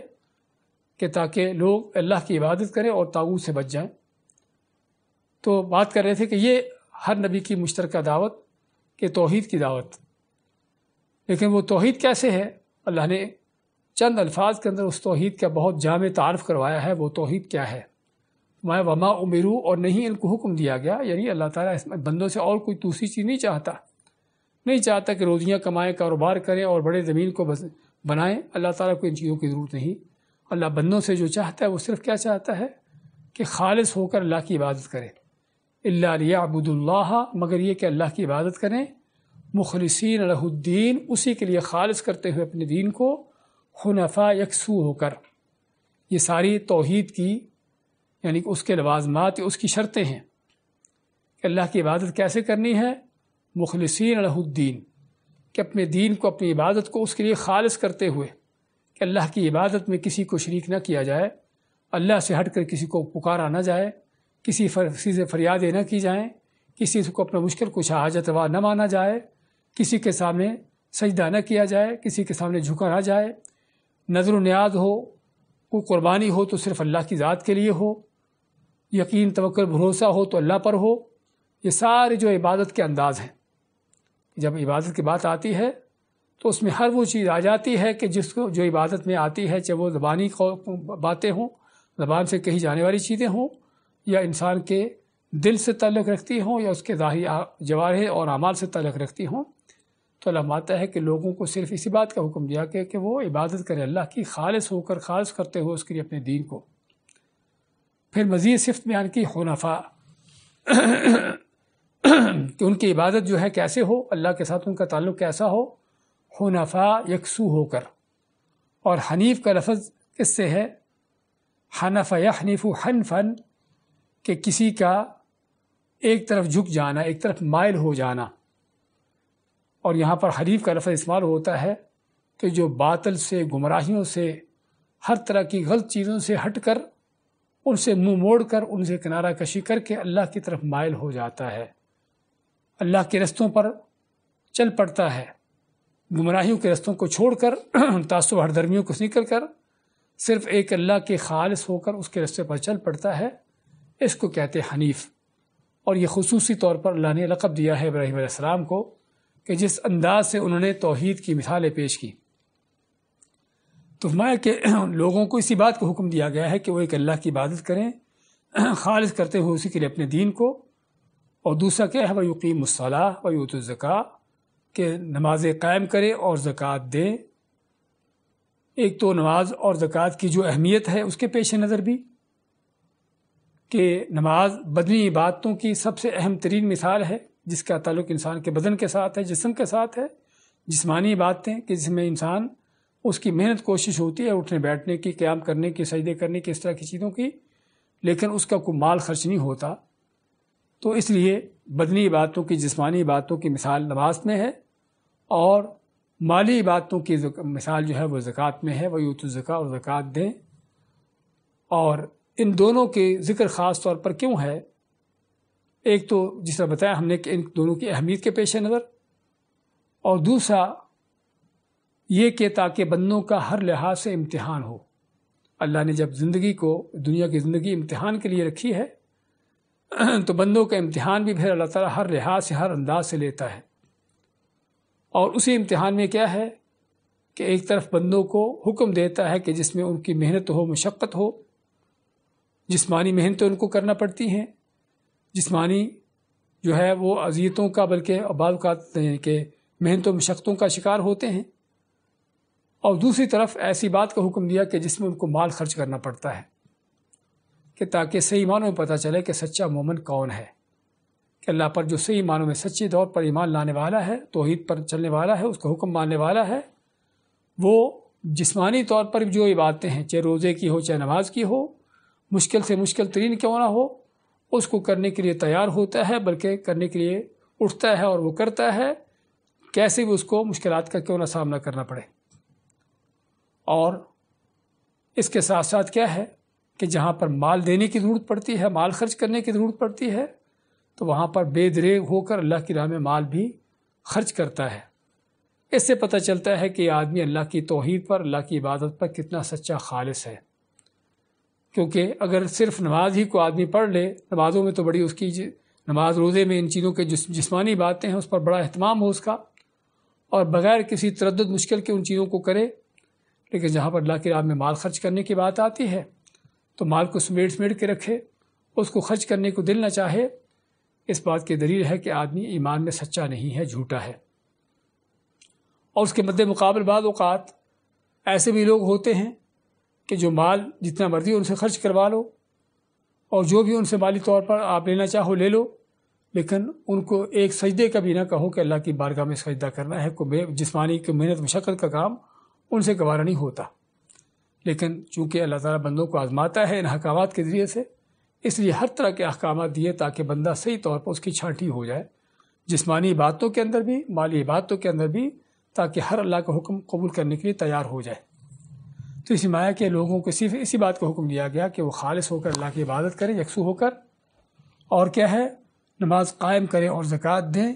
کہ تاکہ لوگ اللہ کی عبادت کریں اور طاغوت سے بچ جائیں۔ تو بات کر رہے تھے کہ یہ ہر نبی کی مشترکہ دعوت کہ توحید کی دعوت، لیکن وہ توحید کیسے ہے؟ اللہ نے چند الفاظ کے اندر اس توحید کا بہت جامع تعارف کروایا ہے۔ وہ توحید کیا ہے؟ وما امروا، اور نہیں ان کو حکم دیا گیا، یعنی اللہ تعالیٰ اس میں بندوں سے اور کوئی دوسری چیز نہیں چاہتا کہ روزیاں کمائیں، کاروبار کریں اور بڑے زمین کو بنائیں۔ اللہ تعالیٰ کو ان چیزوں کی ضرورت نہیں۔ اللہ بندوں سے جو چاہتا ہے وہ صرف کیا چاہتا ہے کہ خالص ہو کر اللہ کی عبادت کریں۔ الا لیعبدوا اللہ، مگر یہ کہ اللہ کی عبادت کریں، مخلصین لہ الدین، اسی کے لیے خالص کرتے ہوئے اپنے دین کو، حنفاء یکسو ہو کر۔ یہ ساری توحید کی یعنی کہ اس کے لوازمات، اس کی شرطیں ہیں کہ اللہ کی عبادت کیسے کرنی ہے، مخلصین لہ الدین، کہ اپنے دین کو، اپنی عبادت کو اس کے لیے خالص کرتے ہوئے، کہ اللہ کی عبادت میں کسی کو شریک نہ کیا جائے، اللہ سے ہٹ کر کسی کو پکارا نہ جائے، کسی سے فریادیں نہ کی جائیں، کسی کو اپنا مشکل کچھ حاجت روا نہ مانا جائے، کسی کے سامنے سجدہ نہ کیا جائے، کسی کے سامنے جھکا نہ جائے، نظر و نیاز ہو، کوئی قربانی ہو تو صرف اللہ کی ذات کے لیے ہو، یقین توکل بھروسہ ہو تو اللہ پر ہو۔ یہ سارے جو عبادت کے انداز ہیں، جب عبادت کی بات آتی ہے تو اس میں ہر وہ چیز آ جاتی ہے کہ جس کو جو عبادت میں آتی ہے، چاہے وہ زبانی باتیں ہوں، زبان سے کہی جانے والی چیزیں ہوں، یا انسان کے دل سے تعلق رکھتی ہوں، یا اس کے ظاہری جوارح اور اعمال سے تعلق رکھتی ہوں، تو اللہ مانتا ہے کہ لوگوں کو صرف اسی بات کا حکم دیا کہ وہ عبادت کرے اللہ کی، خالص ہو کر، خالص کرتے ہوئے اس کے لیے اپنے دین کو۔ پھر مزید صفت بیان کی حنفاء، کہ ان کی عبادت جو ہے کیسے ہو، اللہ کے ساتھ ان کا تعلق کیسا ہو، حنفاء یکسو ہو کر۔ اور حنیف کا لفظ کس سے ہے؟ حنف یحنف حنفا، کہ کسی کا ایک طرف جھک جانا، ایک طرف مائل ہو جانا۔ اور یہاں پر حنیف کا لفظ استعمال ہوتا ہے کہ جو باطل سے، گمراہیوں سے، ہر طرح کی غلط چیزوں سے ہٹ کر، ان سے منہ موڑ کر، ان سے کنارہ کشی کر کے اللہ کی طرف مائل ہو جاتا ہے، اللہ کے رستوں پر چل پڑتا ہے، گمراہیوں کے رستوں کو چھوڑ کر، تعصب ہر درمیوں کو نکل کر صرف ایک اللہ کے خالص ہو کر اس کے رستے پر چل پڑتا ہے، اس کو کہتے ہیں حنیف۔ اور یہ خصوصی طور پر اللہ نے لقب دیا ہے ابراہیم علیہ السلام کو کہ جس انداز سے انہوں نے توحید کی مثالیں پیش کی، تو فرمایا کہ لوگوں کو اسی بات کو حکم دیا گیا ہے کہ وہ ایک اللہ کی عبادت کریں، خالص کرتے ہوئے اسی کے لیے اپنے دین کو۔ اور دوسرا کیا ہے، وَيُقِيمُ الصَّلَاةَ وَيُؤْتُ الزَّكَاةَ، کہ نمازیں قائم کرے اور زکوٰۃ دے۔ ایک تو نماز اور زکوٰۃ کی جو اہمیت ہے اس کے پیش نظر بھی کہ نماز بدنی عبادتوں کی سب سے اہم ترین مثال ہے، جس کا تعلق انسان کے بدن کے ساتھ ہے، جسم کے ساتھ ہے۔ جسمانی عبادتیں کہ جس میں انسان اس کی محنت کوشش ہوتی ہے اٹھنے بیٹھنے کی، قیام کرنے کی، سجدے کرنے کی، اس طرح کی چیزوں کی، لیکن اس کا کوئی مال خرچ نہیں ہوتا، تو اس لیے بدنی عبادتوں کی، جسمانی عبادتوں کی مثال نماز میں ہے، اور مالی عبادتوں کی مثال جو ہے وہ زکوٰۃ میں ہے، وَيُؤْتُ الزَّكَاةَ، اور زکوٰۃ دیں۔ اور ان دونوں کے ذکر خاص طور پر کیوں ہے؟ ایک تو جس طرح بتایا ہم نے کہ ان دونوں کی اہمیت کے پیش نظر، اور دوسرا یہ کہ تاکہ بندوں کا ہر لحاظ سے امتحان ہو۔ اللہ نے جب زندگی کو، دنیا کی زندگی امتحان کے لیے رکھی ہے، تو بندوں کا امتحان بھی پھر اللہ تعالیٰ ہر لحاظ سے، ہر انداز سے لیتا ہے۔ اور اسی امتحان میں کیا ہے کہ ایک طرف بندوں کو حکم دیتا ہے کہ جس میں ان کی محنت ہو، مشقت ہو، جسمانی محنتیں ان کو کرنا پڑتی ہیں، جسمانی جو ہے وہ اذیتوں کا، بلکہ بعض اوقات کہ محنت و مشقتوں کا شکار ہوتے ہیں۔ اور دوسری طرف ایسی بات کا حکم دیا کہ جس میں ان کو مال خرچ کرنا پڑتا ہے، کہ تاکہ صحیح معنوں میں پتہ چلے کہ سچا مومن کون ہے، کہ اللہ پر جو صحیح معنوں میں سچے طور پر ایمان لانے والا ہے، توحید پر چلنے والا ہے، اس کا حکم ماننے والا ہے، وہ جسمانی طور پر جو عبادتیں ہیں، چاہے روزے کی ہو، چاہے نماز کی ہو، مشکل سے مشکل ترین کیوں نہ ہو، اس کو کرنے کے لیے تیار ہوتا ہے، بلکہ کرنے کے لیے اٹھتا ہے اور وہ کرتا ہے، کیسے بھی اس کو مشکلات کا کیوں نہ سامنا کرنا پڑے۔ اور اس کے ساتھ ساتھ کیا ہے کہ جہاں پر مال دینے کی ضرورت پڑتی ہے، مال خرچ کرنے کی ضرورت پڑتی ہے، تو وہاں پر بے دریغ ہو کر اللہ کی راہ میں مال بھی خرچ کرتا ہے۔ اس سے پتہ چلتا ہے کہ یہ آدمی اللہ کی توحید پر، اللہ کی عبادت پر کتنا سچا خالص ہے۔ کیونکہ اگر صرف نماز ہی کو آدمی پڑھ لے، نمازوں میں تو بڑی اس کی نماز روزے میں ان چیزوں کے جسمانی باتیں ہیں اس پر بڑا اہتمام ہو اس کا، اور بغیر کسی تردد مشکل کے ان چیزوں کو کرے۔ لیکن جہاں پر اللہ کی راہ میں مال خرچ کرنے کی بات آتی ہے تو مال کو سمیٹ کے رکھے، اس کو خرچ کرنے کو دل نہ چاہے، اس بات کی دلیل ہے کہ آدمی ایمان میں سچا نہیں ہے، جھوٹا ہے۔ اور اس کے مد مقابل بعض اوقات ایسے بھی لوگ ہوتے ہیں کہ جو مال جتنا مرضی ان سے خرچ کروا لو، اور جو بھی ان سے مالی طور پر آپ لینا چاہو لے لو، لیکن ان کو ایک سجدے کا بھی نہ کہو کہ اللہ کی بارگاہ میں سجدہ کرنا ہے، کوئی جسمانی کی محنت مشقت کا کام ان سے گوارا نہیں ہوتا۔ لیکن چونکہ اللہ تعالیٰ بندوں کو آزماتا ہے ان احکامات کے ذریعے سے، اس لیے ہر طرح کے احکامات دیے تاکہ بندہ صحیح طور پر اس کی چھانٹی ہو جائے، جسمانی عبادتوں کے اندر بھی، مالی عبادتوں کے اندر بھی، تاکہ ہر اللہ کا حکم قبول کرنے کے لیے تیار ہو جائے۔ تو اس مایا کے لوگوں کو صرف اسی بات کا حکم دیا گیا کہ وہ خالص ہو کر اللہ کی عبادت کریں، یکسو ہو کر، اور کیا ہے، نماز قائم کریں اور زکوٰۃ دیں۔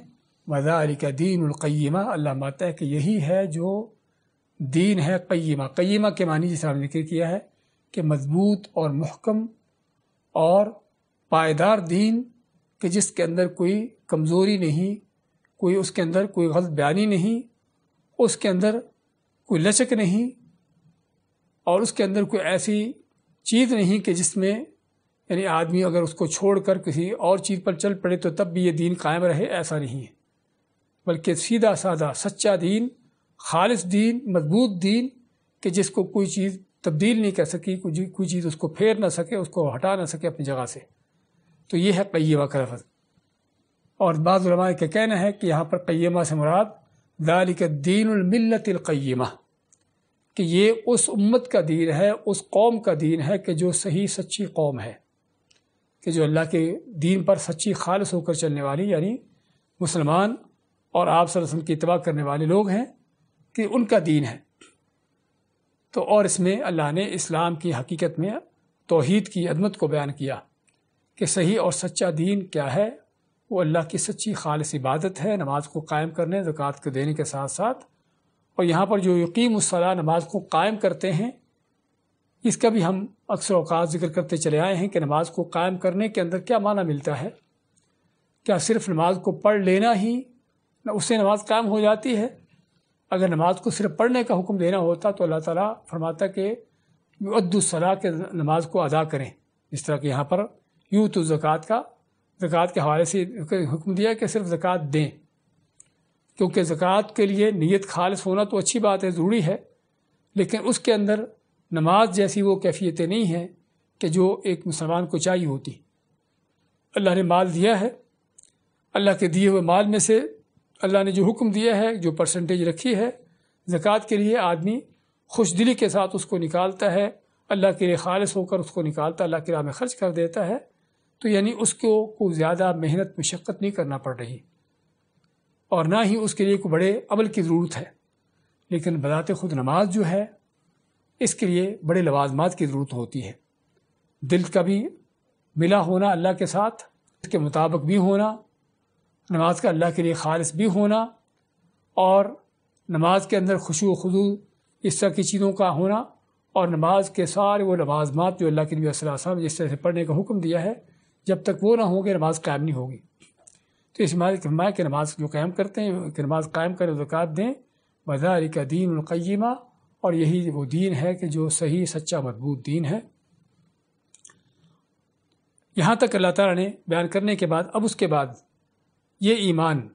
وَذَلِكَ دِينُ الْقَيِّمَةِ، اللہ مانتا ہے کہ یہی ہے جو دین ہے قیمہ۔ قیمہ کے معنی جسے ہم نے ذکر کیا ہے کہ مضبوط اور محکم اور پائیدار دین، کہ جس کے اندر کوئی کمزوری نہیں، کوئی اس کے اندر کوئی غلط بیانی نہیں، اس کے اندر کوئی لچک نہیں، اور اس کے اندر کوئی ایسی چیز نہیں کہ جس میں یعنی آدمی اگر اس کو چھوڑ کر کسی اور چیز پر چل پڑے تو تب بھی یہ دین قائم رہے، ایسا نہیں ہے، بلکہ سیدھا سادہ سچا دین، خالص دین، مضبوط دین، کہ جس کو کوئی چیز تبدیل نہیں کر سکی، کوئی چیز اس کو پھیر نہ سکے، اس کو ہٹا نہ سکے اپنی جگہ سے۔ تو یہ ہے قیمہ کا لفظ۔ اور بعض علماء کا کہنا ہے کہ یہاں پر قیمہ سے مراد ذالک الدین الملت القیمہ، کہ یہ اس امت کا دین ہے، اس قوم کا دین ہے کہ جو صحیح سچی قوم ہے، کہ جو اللہ کے دین پر سچی خالص ہو کر چلنے والی، یعنی مسلمان اور آپ صلی اللہ علیہ وسلم کی اتباع کرنے والے لوگ ہیں، کہ ان کا دین ہے۔ تو اور اس میں اللہ نے اسلام کی حقیقت میں توحید کی عظمت کو بیان کیا کہ صحیح اور سچا دین کیا ہے، وہ اللہ کی سچی خالص عبادت ہے، نماز کو قائم کرنے، زکوٰۃ کو دینے کے ساتھ ساتھ۔ اور یہاں پر جو یقیم الصلاۃ، نماز کو قائم کرتے ہیں، اس کا بھی ہم اکثر اوقات ذکر کرتے چلے آئے ہیں کہ نماز کو قائم کرنے کے اندر کیا معنی ملتا ہے۔ کیا صرف نماز کو پڑھ لینا ہی اس سے نماز قائم ہو جاتی ہے؟ اگر نماز کو صرف پڑھنے کا حکم دینا ہوتا تو اللہ تعالیٰ فرماتا کہ یؤدوا الصلاۃ، کہ نماز کو ادا کریں، جس طرح کہ یہاں پر یؤتوا الزکوٰۃ کا زکوٰۃ کے حوالے سے حکم دیا کہ صرف زکوٰۃ دیں، کیونکہ زکوٰۃ کے لیے نیت خالص ہونا تو اچھی بات ہے، ضروری ہے، لیکن اس کے اندر نماز جیسی وہ کیفیتیں نہیں ہیں کہ جو ایک مسلمان کو چاہیے ہوتی۔ اللہ نے مال دیا ہے، اللہ کے دیے ہوئے مال میں سے اللہ نے جو حکم دیا ہے، جو پرسنٹیج رکھی ہے زکوٰۃ کے لیے، آدمی خوش دلی کے ساتھ اس کو نکالتا ہے، اللہ کے لیے خالص ہو کر اس کو نکالتا، اللہ کی راہ میں خرچ کر دیتا ہے، تو یعنی اس کو کوئی زیادہ محنت مشقت نہیں کرنا پڑ رہی، اور نہ ہی اس کے لیے کوئی بڑے عمل کی ضرورت ہے۔ لیکن بذات خود نماز جو ہے، اس کے لیے بڑے لوازمات کی ضرورت ہوتی ہے، دل کا بھی ملا ہونا اللہ کے ساتھ، اس کے مطابق بھی ہونا، نماز کا اللہ کے لیے خالص بھی ہونا، اور نماز کے اندر خشوع و خضوع اس طرح کی چیزوں کا ہونا، اور نماز کے سارے وہ لوازمات جو اللہ کے نبی صلی اللہ علیہ وسلم جس طرح سے پڑھنے کا حکم دیا ہے، جب تک وہ نہ ہوں گے نماز قائم نہیں ہوگی۔ تو اس فرمایا کہ نماز جو قائم کرتے ہیں کہ نماز قائم کریں، زکوٰۃ دیں، وذالک دین القیمہ، اور یہی وہ دین ہے کہ جو صحیح سچا مضبوط دین ہے۔ یہاں تک اللہ تعالیٰ نے بیان کرنے کے بعد اب اس کے بعد یہ ایمان،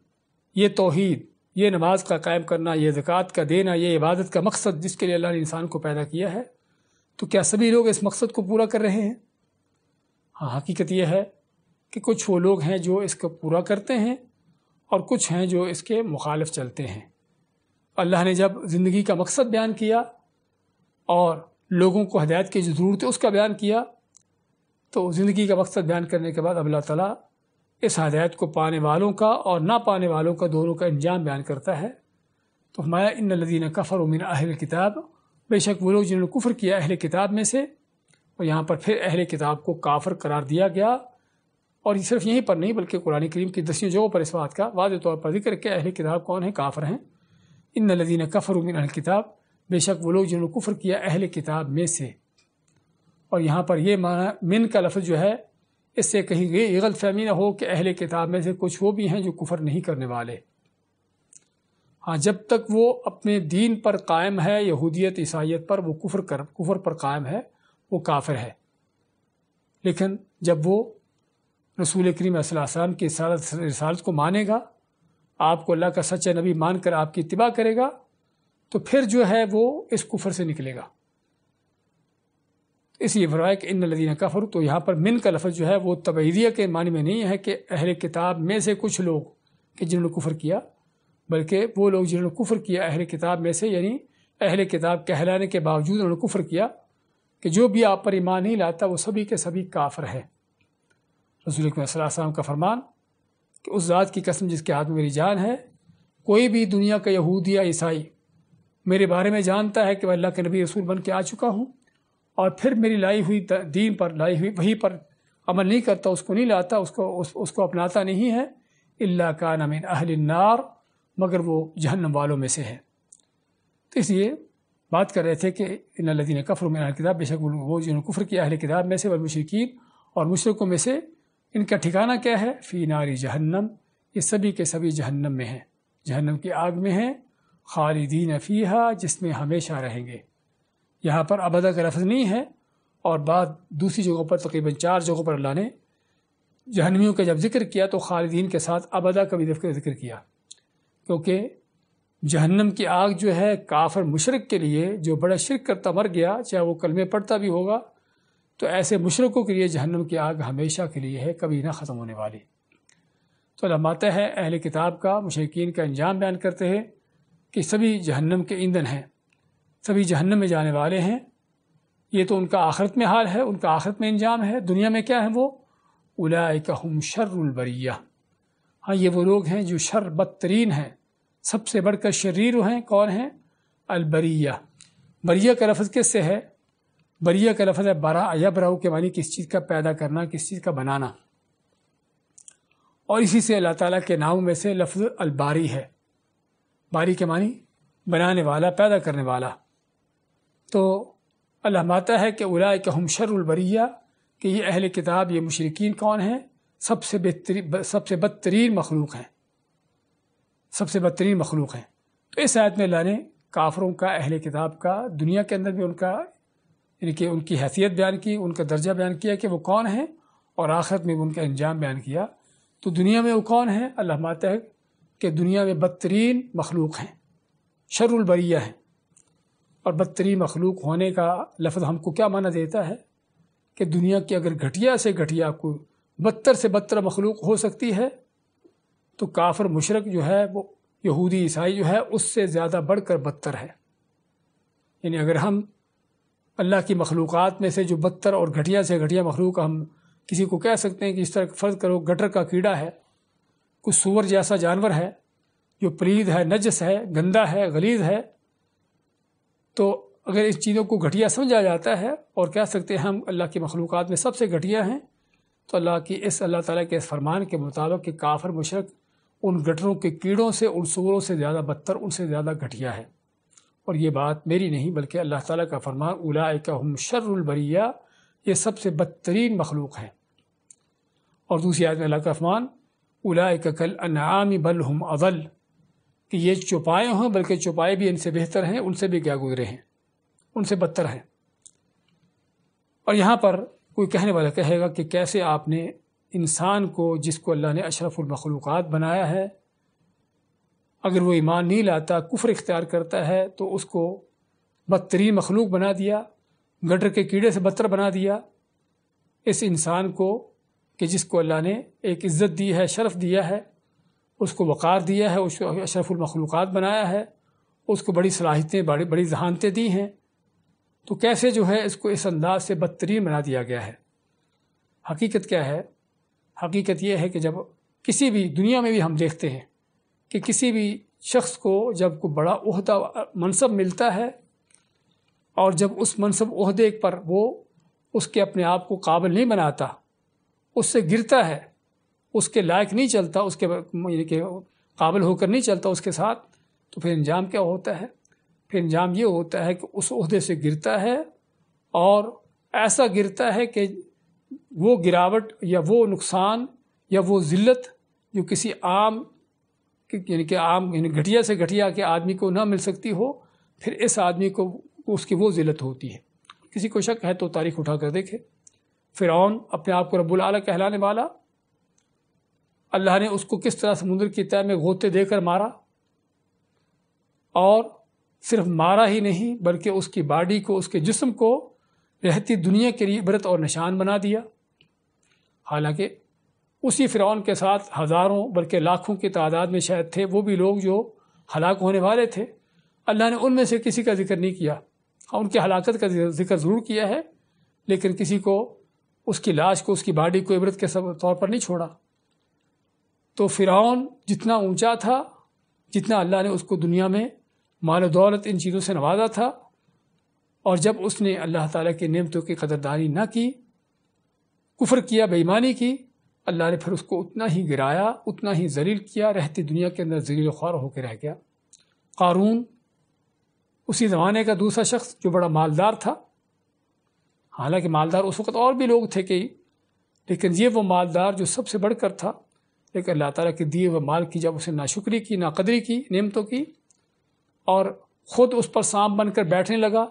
یہ توحید، یہ نماز کا قائم کرنا، یہ زکوٰۃ کا دینا، یہ عبادت کا مقصد جس کے لیے اللہ نے انسان کو پیدا کیا ہے، تو کیا سبھی لوگ اس مقصد کو پورا کر رہے ہیں؟ ہاں، حقیقت یہ ہے کہ کچھ وہ لوگ ہیں جو اس کو پورا کرتے ہیں، اور کچھ ہیں جو اس کے مخالف چلتے ہیں۔ اللہ نے جب زندگی کا مقصد بیان کیا اور لوگوں کو ہدایت کی جو ضرورت ہے اس کا بیان کیا، تو زندگی کا مقصد بیان کرنے کے بعد اب اللہ تعالیٰ اس ہدایت کو پانے والوں کا اور نہ پانے والوں کا دونوں کا انجام بیان کرتا ہے۔ تو فرمایا ان الذین کفروا من اہل الکتاب، بے شک وہ لوگ جنہوں نے کفر کیا اہل کتاب میں سے، اور یہاں پر پھر اہل کتاب کو کافر قرار دیا گیا، اور یہ صرف یہیں پر نہیں بلکہ قرآن کریم کی 10 جگہوں پر اس بات کا واضح طور پر ذکر کہ اہل کتاب کون ہیں، کافر ہیں۔ ان الذین کفروا من اہل الکتاب، بے شک وہ لوگ جنہوں نے کفر کیا اہل کتاب میں سے، اور یہاں پر یہ معنی من کا لفظ جو ہے اس سے کہیں یہ غلط فہمی نہ ہو کہ اہل کتاب میں سے کچھ وہ بھی ہیں جو کفر نہیں کرنے والے. ہاں جب تک وہ اپنے دین پر قائم ہے، یہودیت عیسائیت پر، وہ کفر پر قائم ہے، وہ کافر ہے. لیکن جب وہ رسول کریم صلی اللہ علیہ وسلم کی رسالت کو مانے گا، آپ کو اللہ کا سچا نبی مان کر آپ کی اتباع کرے گا، تو پھر جو ہے وہ اس کفر سے نکلے گا. اس لیے فرمایا کہ ان الذین کفروا، تو یہاں پر من کا لفظ جو ہے وہ تبعیضیہ کے معنی میں نہیں ہے کہ اہل کتاب میں سے کچھ لوگ کہ جنہوں نے کفر کیا، بلکہ وہ لوگ جنہوں نے کفر کیا اہل کتاب میں سے، یعنی اہل کتاب کہلانے کے باوجود انہوں نے کفر کیا، کہ جو بھی آپ پر ایمان نہیں لاتا وہ سبھی کے سبھی کافر ہے. رسول اکرم صلی اللہ علیہ وسلم کا فرمان کہ اس ذات کی قسم جس کے ہاتھ میں میری جان ہے، کوئی بھی دنیا کا یہودی یا عیسائی میرے بارے میں جانتا ہے کہ میں اللہ کے نبی رسول بن کے آ چکا ہوں، اور پھر میری لائی ہوئی دین پر، لائی ہوئی وحی پر عمل نہیں کرتا، اس کو نہیں لاتا، اس کو اپناتا نہیں ہے، الا کان من اہل النار، مگر وہ جہنم والوں میں سے ہے. تو اس لیے بات کر رہے تھے کہ ان الذین کفروا من اہل الکتاب، بے شک وہ جنہوں نے کفر کیا اہل کتاب میں سے، والمشرکین، اور مشرکوں میں سے، ان کا ٹھکانہ کیا ہے؟ فی نار جہنم، یہ سبھی کے سبھی جہنم میں ہیں، جہنم کی آگ میں ہیں، خالدین فیہا، جس میں ہمیشہ رہیں گے. یہاں پر ابدا کا لفظ نہیں ہے، اور بعد دوسری جگہوں پر تقریباً 4 جگہوں پر اللہ نے جہنمیوں کا جب ذکر کیا تو خالدین کے ساتھ ابدا کا بھی ذکر کیا، کیونکہ جہنم کی آگ جو ہے کافر مشرک کے لیے، جو بڑا شرک کرتا مر گیا، چاہے وہ کلمے پڑھتا بھی ہوگا، تو ایسے مشرکوں کے لیے جہنم کی آگ ہمیشہ کے لیے ہے، کبھی نہ ختم ہونے والی. تو اللہ ماتا ہے اہل کتاب کا، مشرکین کا انجام بیان کرتے ہیں کہ سبھی جہنم کے ایندھن ہیں، سبھی جہنم میں جانے والے ہیں. یہ تو ان کا آخرت میں حال ہے، ان کا آخرت میں انجام ہے. دنیا میں کیا ہے وہ؟ اولئک ہم شر البریہ، ہاں یہ وہ لوگ ہیں جو شر بدترین ہیں، سب سے بڑھ کر شریر ہیں. کون ہیں؟ البریہ. بریہ کا لفظ کس سے ہے؟ بریہ کا لفظ ہے برا، یبرأ کے معنی کس چیز کا پیدا کرنا، کس چیز کا بنانا، اور اسی سے اللہ تعالیٰ کے ناموں میں سے لفظ الباری ہے. باری کے معنی بنانے والا، پیدا کرنے والا. تو اللہ ماتا ہے کہ اولئک ہم شر البریہ، کہ یہ اہل کتاب، یہ مشرکین کون ہیں؟ سب سے بدترین مخلوق ہیں، سب سے بدترین مخلوق ہیں. تو اس آیت میں اللہ نے کافروں کا، اہل کتاب کا، دنیا کے اندر بھی ان کا، یعنی کہ ان کی حیثیت بیان کی، ان کا درجہ بیان کیا کہ وہ کون ہیں، اور آخرت میں بھی ان کا انجام بیان کیا. تو دنیا میں وہ کون ہیں؟ اللہ ماتا ہے کہ دنیا میں بدترین مخلوق ہیں، شر البریہ ہیں. اور بدترین مخلوق ہونے کا لفظ ہم کو کیا معنی دیتا ہے؟ کہ دنیا کی اگر گھٹیا سے گھٹیا کوئی بدتر سے بدتر مخلوق ہو سکتی ہے، تو کافر مشرک جو ہے، وہ یہودی عیسائی جو ہے، اس سے زیادہ بڑھ کر بدتر ہے. یعنی اگر ہم اللہ کی مخلوقات میں سے جو بدتر اور گھٹیا سے گھٹیا مخلوق ہم کسی کو کہہ سکتے ہیں کہ اس طرح فرض کرو گٹر کا کیڑا ہے، کچھ سور جیسا جانور ہے جو پلید ہے، نجس ہے، گندا ہے، غلیظ ہے، تو اگر اس چیزوں کو گھٹیا سمجھا جاتا ہے اور کہہ سکتے ہیں ہم اللہ کی مخلوقات میں سب سے گھٹیا ہیں، تو اللہ تعالیٰ کے اس فرمان کے مطابق کہ کافر مشرک ان گٹروں کے کیڑوں سے، ان سوروں سے زیادہ بدتر، ان سے زیادہ گھٹیا ہے. اور یہ بات میری نہیں بلکہ اللہ تعالیٰ کا فرمان، اولئک ہم شر البریہ، یہ سب سے بدترین مخلوق ہیں. اور دوسری آیت میں اللہ کا فرمان، اولئک کالانعام بل ہم اضل، کہ یہ چوپائے ہیں بلکہ چوپائے بھی ان سے بہتر ہیں، ان سے بھی کیا گزرے ہیں، ان سے بدتر ہیں. اور یہاں پر کوئی کہنے والا کہے گا کہ کیسے آپ نے انسان کو، جس کو اللہ نے اشرف المخلوقات بنایا ہے، اگر وہ ایمان نہیں لاتا، کفر اختیار کرتا ہے، تو اس کو بدترین مخلوق بنا دیا، گٹر کے کیڑے سے بدتر بنا دیا. اس انسان کو کہ جس کو اللہ نے ایک عزت دی ہے، شرف دیا ہے، اس کو وقار دیا ہے، اس کو اشرف المخلوقات بنایا ہے، اس کو بڑی صلاحیتیں، بڑی ذہانتیں دی ہیں، تو کیسے جو ہے اس کو اس انداز سے بدترین بنا دیا گیا ہے؟ حقیقت کیا ہے؟ حقیقت یہ ہے کہ جب کسی بھی دنیا میں بھی ہم دیکھتے ہیں کہ کسی بھی شخص کو جب کوئی بڑا عہدہ منصب ملتا ہے، اور جب اس منصب عہدے پر وہ اس کے اپنے آپ کو قابل نہیں بناتا، اس سے گرتا ہے، اس کے لائق نہیں چلتا، اس کے یعنی کہ قابل ہو کر نہیں چلتا اس کے ساتھ، تو پھر انجام کیا ہوتا ہے؟ پھر انجام یہ ہوتا ہے کہ اس عہدے سے گرتا ہے، اور ایسا گرتا ہے کہ وہ گراوٹ یا وہ نقصان یا وہ ذلت جو کسی عام یعنی گھٹیا سے گھٹیا کے آدمی کو نہ مل سکتی ہو، پھر اس آدمی کو اس کی وہ ذلت ہوتی ہے۔ کسی کو شک ہے تو تاریخ اٹھا کر دیکھے، فرعون اپنے آپ کو رب الاعلیٰ کہلانے والا، اللہ نے اس کو کس طرح سمندر کی تہہ میں غوطے دے کر مارا، اور صرف مارا ہی نہیں بلکہ اس کی باڈی کو، اس کے جسم کو رہتی دنیا کے لیے عبرت اور نشان بنا دیا۔ حالانکہ اسی فرعون کے ساتھ ہزاروں بلکہ لاکھوں کی تعداد میں شاید تھے وہ بھی لوگ جو ہلاک ہونے والے تھے، اللہ نے ان میں سے کسی کا ذکر نہیں کیا۔ ان کی ہلاکت کا ذکر ضرور کیا ہے، لیکن کسی کو اس کی لاش کو، اس کی باڈی کو عبرت کے طور پر نہیں چھوڑا۔ تو فرعون جتنا اونچا تھا، جتنا اللہ نے اس کو دنیا میں مال و دولت ان چیزوں سے نوازا تھا، اور جب اس نے اللہ تعالیٰ کی نعمتوں کی قدردانی نہ کی، کفر کیا، بے ایمانی کی، اللہ نے پھر اس کو اتنا ہی گرایا، اتنا ہی ذلیل کیا، رہتی دنیا کے اندر ذلیل و خوار ہو کے رہ گیا۔ قارون اسی زمانے کا دوسرا شخص جو بڑا مالدار تھا، حالانکہ مالدار اس وقت اور بھی لوگ تھے کئی، لیکن یہ وہ مالدار جو سب سے بڑھ کر تھا، لیکن اللہ تعالیٰ کے دیے ہوئے مال کی جب اسے ناشکری کی، ناقدری کی نعمتوں کی، اور خود اس پر سانپ بن کر بیٹھنے لگا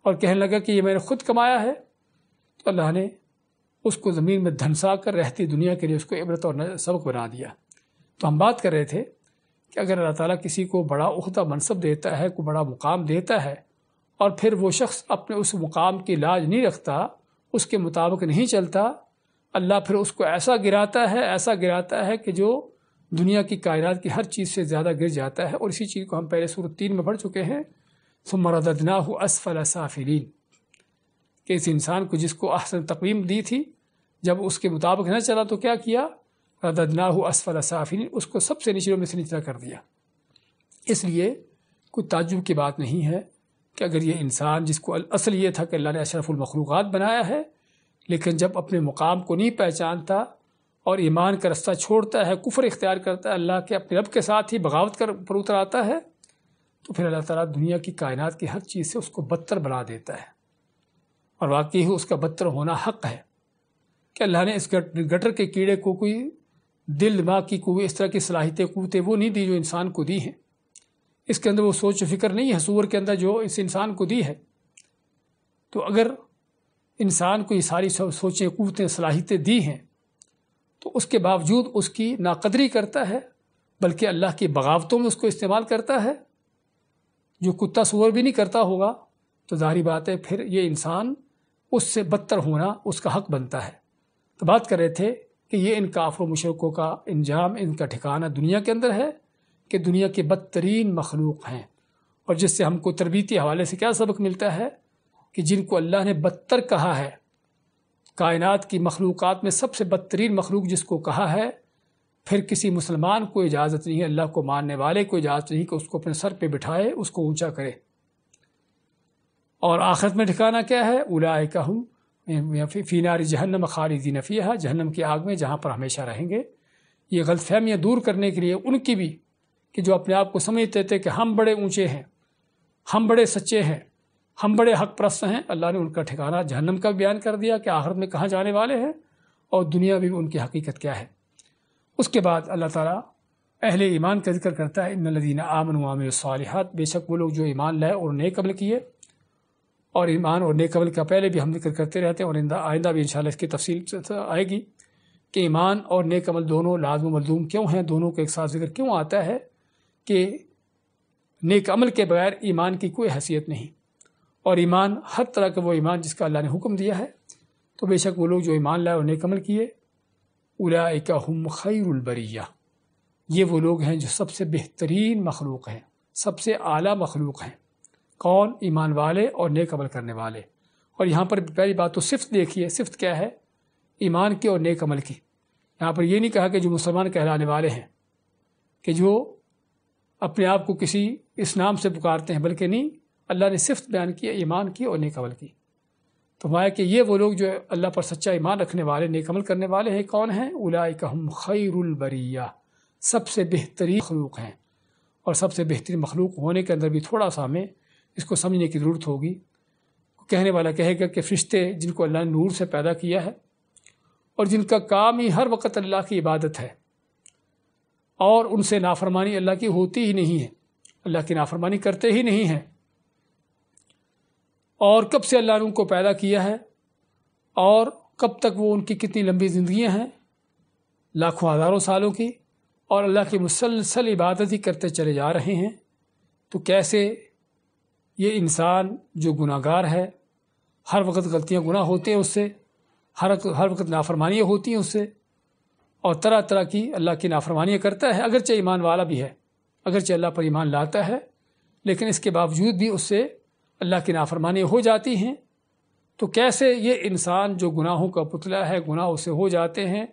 اور کہنے لگا کہ یہ میں نے خود کمایا ہے، تو اللہ نے اس کو زمین میں دھنسا کر رہتی دنیا کے لیے اس کو عبرت اور سبق بنا دیا۔ تو ہم بات کر رہے تھے کہ اگر اللہ تعالیٰ کسی کو بڑا عہدہ منصب دیتا ہے، کوئی بڑا مقام دیتا ہے، اور پھر وہ شخص اپنے اس مقام کی لاج نہیں رکھتا، اس کے مطابق نہیں چلتا، اللہ پھر اس کو ایسا گراتا ہے کہ جو دنیا کی کائنات کی ہر چیز سے زیادہ گر جاتا ہے۔ اور اسی چیز کو ہم پہلے سورۃ 3 میں پڑھ چکے ہیں، ثم رددناہ اسفل سافلین، کہ اس انسان کو جس کو احسن تقویم دی تھی، جب اس کے مطابق نہ چلا تو کیا کیا؟ رددناہ اسفل سافلین، اس کو سب سے نچلوں میں سے نچلا کر دیا۔ اس لیے کوئی تعجب کی بات نہیں ہے کہ اگر یہ انسان، جس کو اصل یہ تھا کہ اللہ نے اشرف المخلوقات بنایا ہے، لیکن جب اپنے مقام کو نہیں پہچانتا اور ایمان کا رستہ چھوڑتا ہے، کفر اختیار کرتا ہے، اللہ کے اپنے رب کے ساتھ ہی بغاوت پر اتر آتا ہے، تو پھر اللہ تعالیٰ دنیا کی کائنات کی ہر چیز سے اس کو بدتر بنا دیتا ہے۔ اور واقعی اس کا بدتر ہونا حق ہے کہ اللہ نے اس گٹر کے کیڑے کو کوئی دل، دماغ کی کوئی اس طرح کی صلاحیتیں، قوتیں وہ نہیں دی جو انسان کو دی ہیں۔ اس کے اندر وہ سوچ و فکر نہیں ہے سور کے اندر جو اس انسان کو دی ہے۔ تو اگر انسان کو یہ ساری سوچیں، قوتیں، صلاحیتیں دی ہیں، تو اس کے باوجود اس کی ناقدری کرتا ہے، بلکہ اللہ کی بغاوتوں میں اس کو استعمال کرتا ہے، جو کتا سور بھی نہیں کرتا ہوگا، تو ظاہری بات ہے پھر یہ انسان اس سے بدتر ہونا اس کا حق بنتا ہے۔ تو بات کر رہے تھے کہ یہ ان کافر و مشرکوں کا انجام، ان کا ٹھکانہ دنیا کے اندر ہے کہ دنیا کے بدترین مخلوق ہیں، اور جس سے ہم کو تربیتی حوالے سے کیا سبق ملتا ہے کہ جن کو اللہ نے بدتر کہا ہے، کائنات کی مخلوقات میں سب سے بدترین مخلوق جس کو کہا ہے، پھر کسی مسلمان کو اجازت نہیں ہے، اللہ کو ماننے والے کو اجازت نہیں کہ اس کو اپنے سر پہ بٹھائے، اس کو اونچا کرے۔ اور آخرت میں ٹھکانہ کیا ہے؟ اولئک ہم فی نار جہنم خالدین فیہا، جہنم کی آگ میں جہاں پر ہمیشہ رہیں گے۔ یہ غلط فہمیاں دور کرنے کے لیے ان کی بھی، کہ جو اپنے آپ کو سمجھتے تھے کہ ہم بڑے اونچے ہیں، ہم بڑے سچے ہیں، ہم بڑے حق پرست ہیں، اللہ نے ان کا ٹھکانہ جہنم کا بیان کر دیا کہ آخرت میں کہاں جانے والے ہیں، اور دنیا میں بھی ان کی حقیقت کیا ہے۔ اس کے بعد اللہ تعالیٰ اہل ایمان کا ذکر کرتا ہے، ان الذین آمنوا وعملوا الصالحات، بے شک وہ لوگ جو ایمان لائے اور نیک عمل کیے۔ اور ایمان اور نیک عمل کا پہلے بھی ہم ذکر کرتے رہتے ہیں، اور آئندہ بھی انشاءاللہ اس کی تفصیل آئے گی کہ ایمان اور نیک عمل دونوں لازم و ملزوم کیوں ہیں، دونوں کا ایک ساتھ ذکر کیوں آتا ہے، کہ نیک عمل کے بغیر ایمان کی کوئی حیثیت نہیں، اور ایمان ہر طرح کا وہ ایمان جس کا اللہ نے حکم دیا ہے۔ تو بے شک وہ لوگ جو ایمان لائے اور نیک عمل کیے، اولئک ہم خیر البریہ، یہ وہ لوگ ہیں جو سب سے بہترین مخلوق ہیں، سب سے اعلیٰ مخلوق ہیں۔ کون؟ ایمان والے اور نیک عمل کرنے والے۔ اور یہاں پر پہلی بات تو صفت دیکھیے، صفت کیا ہے؟ ایمان کی اور نیک عمل کی۔ یہاں پر یہ نہیں کہا کہ جو مسلمان کہلانے والے ہیں، کہ جو اپنے آپ کو کسی اس نام سے پکارتے ہیں، بلکہ نہیں، اللہ نے صفت بیان کی ایمان کی اور نیک عمل کی۔ تو مایا کہ یہ وہ لوگ جو اللہ پر سچا ایمان رکھنے والے، نیک عمل کرنے والے ہیں، کون ہیں؟ اولئک ہم خیر البریہ، سب سے بہترین مخلوق ہیں۔ اور سب سے بہترین مخلوق ہونے کے اندر بھی تھوڑا سا ہمیں اس کو سمجھنے کی ضرورت ہوگی۔ کہنے والا کہے گا کہ فرشتے جن کو اللہ نے نور سے پیدا کیا ہے، اور جن کا کام ہی ہر وقت اللہ کی عبادت ہے اور ان سے نافرمانی اللہ کی ہوتی ہی نہیں ہے، اللہ کی نافرمانی کرتے ہی نہیں ہیں، اور کب سے اللہ نے ان کو پیدا کیا ہے اور کب تک وہ ان کی کتنی لمبی زندگیاں ہیں، لاکھوں ہزاروں سالوں کی، اور اللہ کی مسلسل عبادت ہی کرتے چلے جا رہے ہیں، تو کیسے یہ انسان جو گناہ گار ہے، ہر وقت غلطیاں گناہ ہوتے ہیں اس سے، ہر وقت نافرمانیاں ہوتی ہیں اس سے، اور طرح طرح کی اللہ کی نافرمانیاں کرتا ہے، اگرچہ ایمان والا بھی ہے، اگرچہ اللہ پر ایمان لاتا ہے، لیکن اس کے باوجود بھی اس سے اللہ کی نافرمانیاں ہو جاتی ہیں، تو کیسے یہ انسان جو گناہوں کا پتلا ہے، گناہ اس سے ہو جاتے ہیں،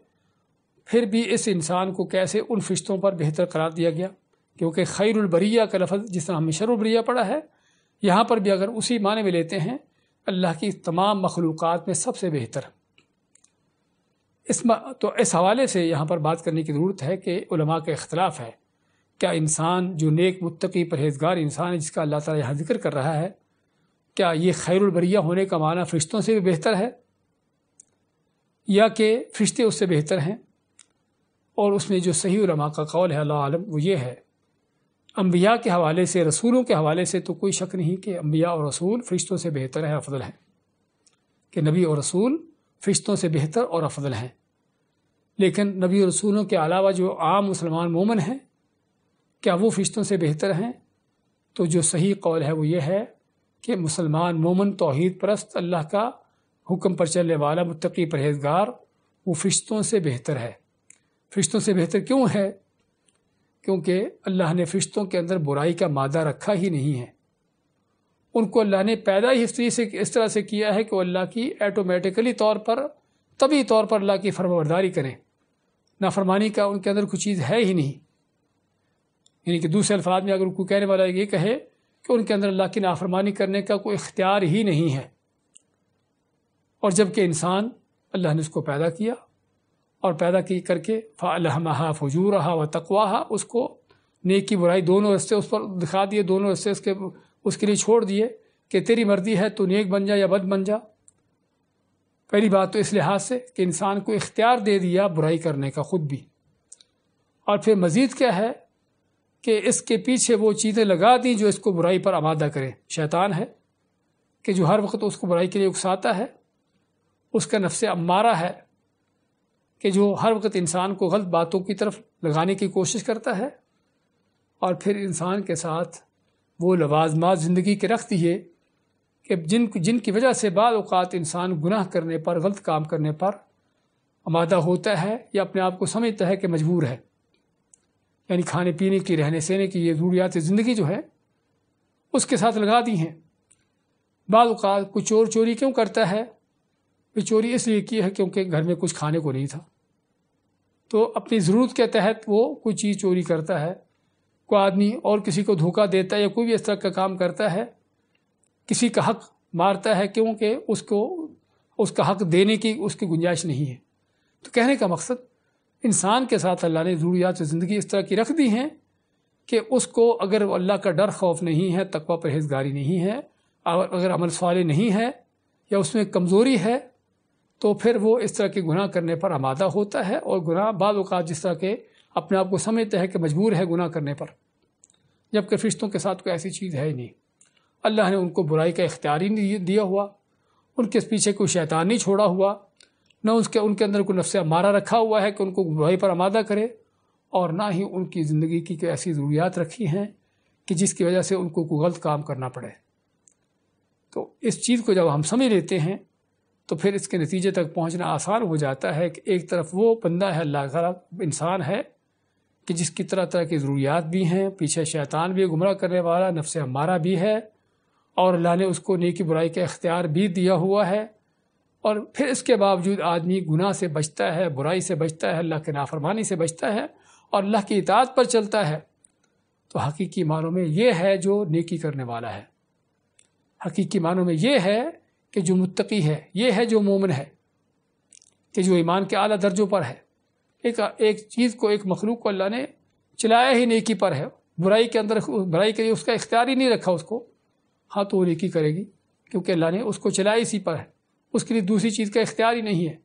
پھر بھی اس انسان کو کیسے ان فرشتوں پر بہتر قرار دیا گیا، کیونکہ خیر البریہ کا لفظ جس طرح ہم نے شر البریہ پڑھا ہے، یہاں پر بھی اگر اسی معنی میں لیتے ہیں، اللہ کی تمام مخلوقات میں سب سے بہتر۔ تو اس حوالے سے یہاں پر بات کرنے کی ضرورت ہے کہ علماء کا اختلاف ہے، کیا انسان جو نیک متقی پرہیزگار انسان ہے جس کا اللہ تعالیٰ یہاں ذکر کر رہا ہے، کیا یہ خیر البریہ ہونے کا معنی فرشتوں سے بھی بہتر ہے، یا کہ فرشتے اس سے بہتر ہیں؟ اور اس میں جو صحیح علماء کا قول ہے اللہ عالم وہ یہ ہے، انبیاء کے حوالے سے، رسولوں کے حوالے سے تو کوئی شک نہیں کہ انبیاء اور رسول فرشتوں سے بہتر ہے، افضل ہیں، کہ نبی اور رسول فرشتوں سے بہتر اور افضل ہیں، لیکن نبی اور رسولوں کے علاوہ جو عام مسلمان مومن ہیں، کیا وہ فرشتوں سے بہتر ہیں؟ تو جو صحیح قول ہے وہ یہ ہے کہ مسلمان مومن توحید پرست اللہ کا حکم پر چلنے والا متقی پرہیزگار وہ فرشتوں سے بہتر ہے۔ فرشتوں سے بہتر کیوں ہے؟ کیونکہ اللہ نے فرشتوں کے اندر برائی کا مادہ رکھا ہی نہیں ہے، ان کو اللہ نے پیدا ہی اس طرح سے کیا ہے کہ وہ اللہ کی ایٹومیٹکلی طبعی طور پر اللہ کی فرمانبرداری کریں، نافرمانی کا ان کے اندر کوئی چیز ہے ہی نہیں، یعنی کہ دوسرے الفاظ میں اگر کوئی کہنے والا یہ کہے کہ ان کے اندر اللہ کی نافرمانی کرنے کا کوئی اختیار ہی نہیں ہے، اور جب کہ انسان اللہ نے اس کو پیدا کیا اور پیدا کر کے فَأَلْهَمَهَا فُجُورَهَا وَتَقْوَاهَا، اس کو نیکی برائی دونوں رستے اس پر دکھا دیے، دونوں رستے اس کے لیے چھوڑ دیے کہ تیری مرضی ہے تو نیک بن جا یا بد بن جا۔ پہلی بات تو اس لحاظ سے کہ انسان کو اختیار دے دیا برائی کرنے کا خود بھی، اور پھر مزید کیا ہے کہ اس کے پیچھے وہ چیزیں لگا دیں جو اس کو برائی پر آمادہ کریں۔ شیطان ہے کہ جو ہر وقت اس کو برائی کے لیے اکساتا ہے، اس کا نفس امارہ ہے کہ جو ہر وقت انسان کو غلط باتوں کی طرف لگانے کی کوشش کرتا ہے، اور پھر انسان کے ساتھ وہ لوازمات زندگی کے رکھ دیے کہ جن کی وجہ سے بعض اوقات انسان گناہ کرنے پر، غلط کام کرنے پر آمادہ ہوتا ہے، یا اپنے آپ کو سمجھتا ہے کہ مجبور ہے، یعنی کھانے پینے کی، رہنے سہنے کی یہ ضروریات زندگی جو ہے اس کے ساتھ لگا دی ہیں۔ بعض اوقات کوئی چوری کیوں کرتا ہے؟ چوری اس لیے کی ہے کیونکہ گھر میں کچھ کھانے کو نہیں تھا، تو اپنی ضرورت کے تحت وہ کوئی چیز چوری کرتا ہے، کوئی آدمی اور کسی کو دھوکہ دیتا ہے یا کوئی بھی اس طرح کا کام کرتا ہے، کسی کا حق مارتا ہے کیونکہ اس کا حق دینے کی اس کی گنجائش نہیں ہے۔ تو کہنے کا مقصد انسان کے ساتھ اللہ نے ضروریات زندگی اس طرح کی رکھ دی ہیں کہ اس کو اگر اللہ کا ڈر خوف نہیں ہے، تقوی پرہیزگاری نہیں ہے، اور اگر عمل صالح نہیں ہے یا اس میں کمزوری ہے، تو پھر وہ اس طرح کے گناہ کرنے پر آمادہ ہوتا ہے، اور گناہ بعض اوقات جس طرح کے اپنے آپ کو سمجھتا ہے کہ مجبور ہے گناہ کرنے پر، جبکہ فرشتوں کے ساتھ کوئی ایسی چیز ہے ہی نہیں۔ اللہ نے ان کو برائی کا اختیار ہی نہیں دیا ہوا، ان کے پیچھے کوئی شیطان نہیں چھوڑا ہوا، نہ ان کے اندر کوئی نفس امارہ رکھا ہوا ہے کہ ان کو برائی پر آمادہ کرے، اور نہ ہی ان کی زندگی کی کوئی ایسی ضروریات رکھی ہیں کہ جس کی وجہ سے ان کو کوئی غلط کام کرنا پڑے۔ تو اس چیز کو جب ہم سمجھ لیتے ہیں تو پھر اس کے نتیجے تک پہنچنا آسان ہو جاتا ہے کہ ایک طرف وہ بندہ ہے، اللہ تعالیٰ انسان ہے کہ جس کی طرح طرح کی ضروریات بھی ہیں، پیچھے شیطان بھی گمراہ کرنے والا، نفس امارہ بھی ہے، اور اللہ نے اس کو نیکی برائی کا اختیار بھی دیا ہوا ہے، اور پھر اس کے باوجود آدمی گناہ سے بچتا ہے، برائی سے بچتا ہے، اللہ کے نافرمانی سے بچتا ہے، اور اللہ کی اطاعت پر چلتا ہے، تو حقیقی معنوں میں یہ ہے جو نیکی کرنے والا ہے، حقیقی معنوں میں یہ ہے کہ جو متقی ہے، یہ ہے جو مومن ہے، کہ جو ایمان کے اعلیٰ درجوں پر ہے۔ ایک چیز کو، ایک مخلوق کو اللہ نے چلایا ہی نیکی پر ہے، برائی کے لیے اس کا اختیار ہی نہیں رکھا اس کو، ہاں تو وہ نیکی کرے گی کیونکہ اللہ نے اس کو چلایا اسی پر ہے، اس کے لیے دوسری چیز کا اختیار ہی نہیں ہے۔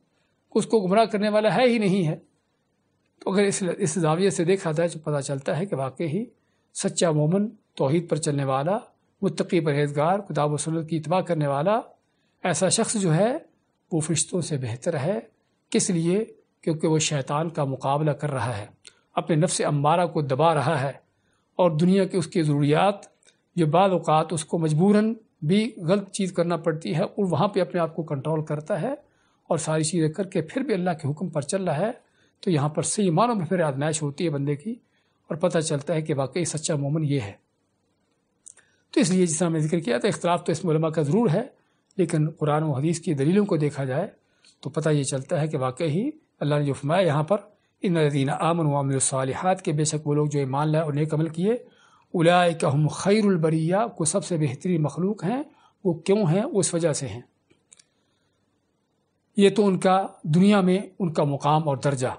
اس کو گمراہ کرنے والا ہے ہی نہیں ہے۔ تو اگر اس زاویے سے دیکھا جائے تو پتہ چلتا ہے کہ واقعی سچا مومن، توحید پر چلنے والا، متقی پرہیزگار، کتاب و سنت کی اتباع کرنے والا ایسا شخص جو ہے وہ فرشتوں سے بہتر ہے۔ کس لیے؟ کیونکہ وہ شیطان کا مقابلہ کر رہا ہے، اپنے نفس امارہ کو دبا رہا ہے، اور دنیا کی اس کی ضروریات جو بعض اوقات اس کو مجبوراً بھی غلط چیز کرنا پڑتی ہے، اور وہاں پہ اپنے آپ کو کنٹرول کرتا ہے اور ساری چیزیں کر کے پھر بھی اللہ کے حکم پر چل رہا ہے۔ تو یہاں پر صحیح معنوں میں پھر آزمائش ہوتی ہے بندے کی، اور پتہ چلتا ہے کہ واقعی سچا مومن یہ ہے۔ تو اس لیے جس طرح میں ذکر کیا تھا، اختلاف تو اس علماء کا ضرور ہے، لیکن قرآن و حدیث کی دلیلوں کو دیکھا جائے تو پتہ یہ چلتا ہے کہ واقعی اللہ نے جو فرمایا یہاں پر ان الذین آمنوا وعملوا الصالحات، کے بے شک وہ لوگ جو ایمان لائے اور نیک عمل کیے، اولئک ہم خیر البریہ، کو سب سے بہترین مخلوق ہیں۔ وہ کیوں ہیں؟ اس وجہ سے ہیں، یہ تو ان کا دنیا میں ان کا مقام اور درجہ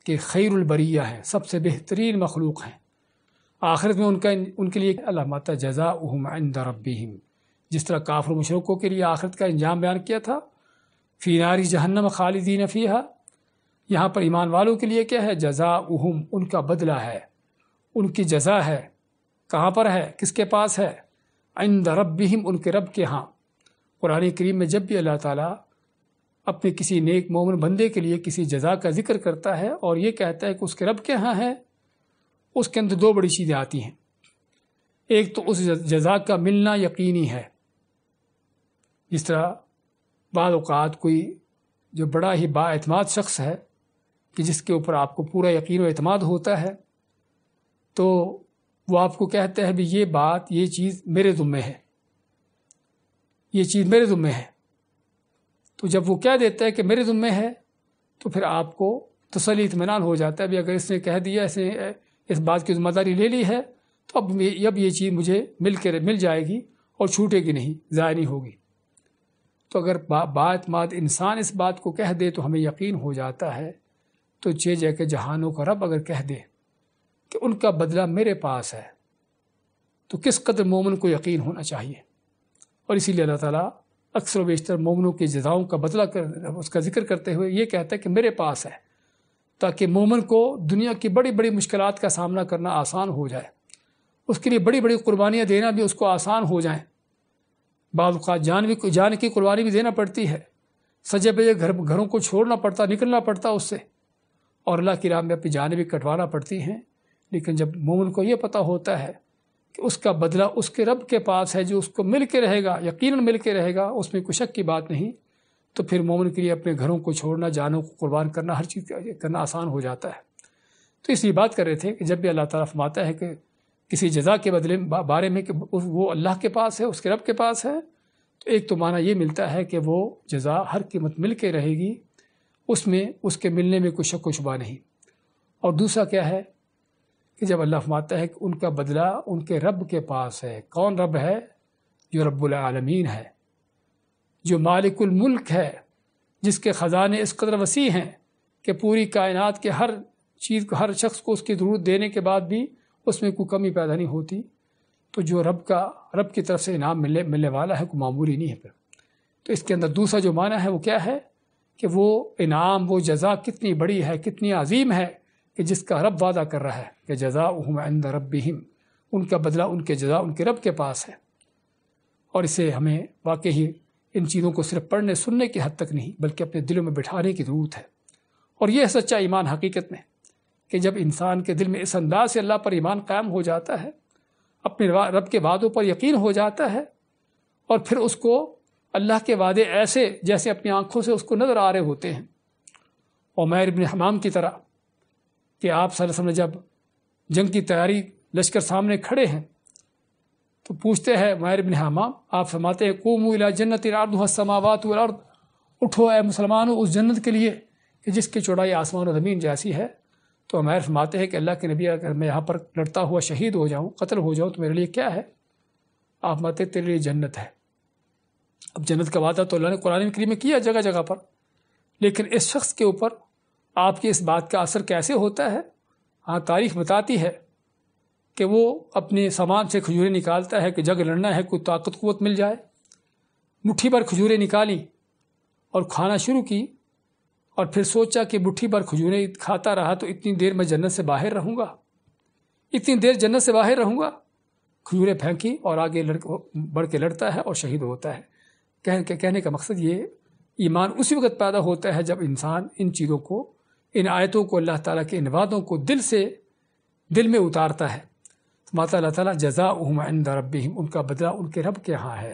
کہ خیر البریہ ہے، سب سے بہترین مخلوق ہیں۔ آخرت میں ان کے لیے اللہ ماتا جزاؤہم عند ربہم، جس طرح کافر مشرکوں کے لیے آخرت کا انجام بیان کیا تھا، فی نار جہنم خالدین فیہا، یہاں پر ایمان والوں کے لیے کیا ہے؟ جزاؤہم، ان کا بدلہ ہے، ان کی جزا ہے۔ کہاں پر ہے؟ کس کے پاس ہے؟ عند ربہم، ان کے رب کے ہاں۔ قرآن کریم میں جب بھی اللہ تعالیٰ اپنے کسی نیک مومن بندے کے لیے کسی جزا کا ذکر کرتا ہے اور یہ کہتا ہے کہ اس کے رب کے ہاں ہے، اس کے اندر دو بڑی چیزیں آتی ہیں۔ ایک تو اس جزا کا ملنا یقینی ہے، جس طرح بعض اوقات کوئی جو بڑا ہی با اعتماد شخص ہے کہ جس کے اوپر آپ کو پورا یقین و اعتماد ہوتا ہے، تو وہ آپ کو کہتا ہے بھی یہ بات، یہ چیز میرے ذمے ہے، یہ چیز میرے ذمے ہے۔ تو جب وہ کہہ دیتا ہے کہ میرے ذمے ہے تو پھر آپ کو تسلی اطمینان ہو جاتا ہے بھی اگر اس نے کہہ دیا، اس بات کی ذمہ داری لے لی ہے تو اب یہ چیز مجھے مل جائے گی اور چھوٹے گی نہیں، ضائع نہیں ہوگی۔ تو اگر باعتماد انسان اس بات کو کہہ دے تو ہمیں یقین ہو جاتا ہے۔ تو جے کہ جہانوں کا رب اگر کہہ دے کہ ان کا بدلہ میرے پاس ہے، تو کس قدر مومن کو یقین ہونا چاہیے۔ اور اسی لیے اللہ تعالیٰ اکثر و بیشتر مومنوں کی جزاؤں کا بدلہ اس کا ذکر کرتے ہوئے یہ کہتا ہے کہ میرے پاس ہے، تاکہ مومن کو دنیا کی بڑی بڑی مشکلات کا سامنا کرنا آسان ہو جائے، اس کے لیے بڑی بڑی قربانیاں دینا بھی اس کو آسان ہو جائیں۔ بعض اوقات جان کی قربانی بھی دینا پڑتی ہے، سجے بجے گھروں کو چھوڑنا پڑتا، نکلنا پڑتا اس سے، اور اللہ کی راہ میں اپنی جانیں بھی کٹوانا پڑتی ہیں۔ لیکن جب مومن کو یہ پتہ ہوتا ہے کہ اس کا بدلہ اس کے رب کے پاس ہے جو اس کو مل کے رہے گا، یقیناً مل کے رہے گا، اس میں کوئی شک کی بات نہیں، تو پھر مومن کے لیے اپنے گھروں کو چھوڑنا، جانوں کو قربان کرنا، ہر چیز کرنا آسان ہو جاتا ہے۔ تو اس لیے بات کر رہے تھے کہ جب بھی اللہ تعالیٰ فرماتا ہے کہ کسی جزا کے بدلے بارے میں کہ وہ اللہ کے پاس ہے، اس کے رب کے پاس ہے، تو ایک تو معنی یہ ملتا ہے کہ وہ جزا ہر قیمت مل کے رہے گی، اس میں اس کے ملنے میں کوئی شک و شبہ نہیں۔ اور دوسرا کیا ہے کہ جب اللہ فرماتا ہے کہ ان کا بدلہ ان کے رب کے پاس ہے۔ کون رب ہے؟ جو رب العالمین ہے، جو مالک الملک ہے، جس کے خزانے اس قدر وسیع ہیں کہ پوری کائنات کے ہر چیز کو، ہر شخص کو اس کی ضرورت دینے کے بعد بھی اس میں کوئی کمی پیدا نہیں ہوتی۔ تو جو رب کی طرف سے انعام ملنے والا ہے، کوئی معمولی نہیں ہے پھر۔ تو اس کے اندر دوسرا جو معنی ہے وہ کیا ہے کہ وہ انعام، وہ جزا کتنی بڑی ہے، کتنی عظیم ہے کہ جس کا رب وعدہ کر رہا ہے کہ جزاؤہم عند ربہم، ان کا بدلہ، ان کے جزا ان کے رب کے پاس ہے۔ اور اسے ہمیں واقعی ان چیزوں کو صرف پڑھنے سننے کی حد تک نہیں بلکہ اپنے دلوں میں بٹھانے کی ضرورت ہے۔ اور یہ سچا ایمان حقیقت میں کہ جب انسان کے دل میں اس انداز سے اللہ پر ایمان قائم ہو جاتا ہے، اپنے رب کے وعدوں پر یقین ہو جاتا ہے، اور پھر اس کو اللہ کے وعدے ایسے جیسے اپنی آنکھوں سے اس کو نظر آ رہے ہوتے ہیں، عمیر بن حمام کی طرح کہ آپ صلی اللہ علیہ وسلم جب جنگ کی تیاری، لشکر سامنے کھڑے ہیں تو پوچھتے ہیں عمیر بن حمام، آپ فرماتے ہیں قوموا الی جنت عرضها السماوات والارض، اٹھو اے مسلمانوں اس جنت کے لیے کہ جس کی چوڑائی آسمان و زمین جیسی ہے۔ تو عمیر فرماتے ہیں کہ اللہ کے نبی، اگر میں یہاں پر لڑتا ہوا شہید ہو جاؤں، قتل ہو جاؤں تو میرے لیے کیا ہے؟ آپ فرماتے ہیں تیرے لیے جنت ہے۔ اب جنت کا وعدہ تو اللہ نے قرآن کریم میں کیا جگہ جگہ پر، لیکن اس شخص کے اوپر آپ کی اس بات کا اثر کیسے ہوتا ہے؟ ہاں، تاریخ بتاتی ہے کہ وہ اپنے سامان سے کھجوریں نکالتا ہے کہ جنگ لڑنا ہے، کوئی طاقت قوت مل جائے، مٹھی بھر کھجوریں نکالی اور کھانا شروع کی، اور پھر سوچا کہ مٹھی بھر کھجوریں کھاتا رہا تو اتنی دیر میں جنت سے باہر رہوں گا، اتنی دیر جنت سے باہر رہوں گا، کھجوریں پھینکی اور آگے بڑھ کے لڑتا ہے اور شہید ہوتا ہے۔ کہنے کا مقصد یہ، ایمان اسی وقت پیدا ہوتا ہے جب انسان ان چیزوں کو، ان آیتوں کو، اللہ تعالیٰ کے ان وعدوں کو دل میں اتارتا ہے۔ اللہ تعالیٰ جزاؤہم عند ربہم، ان کا بدلہ ان کے رب کے ہاں ہے،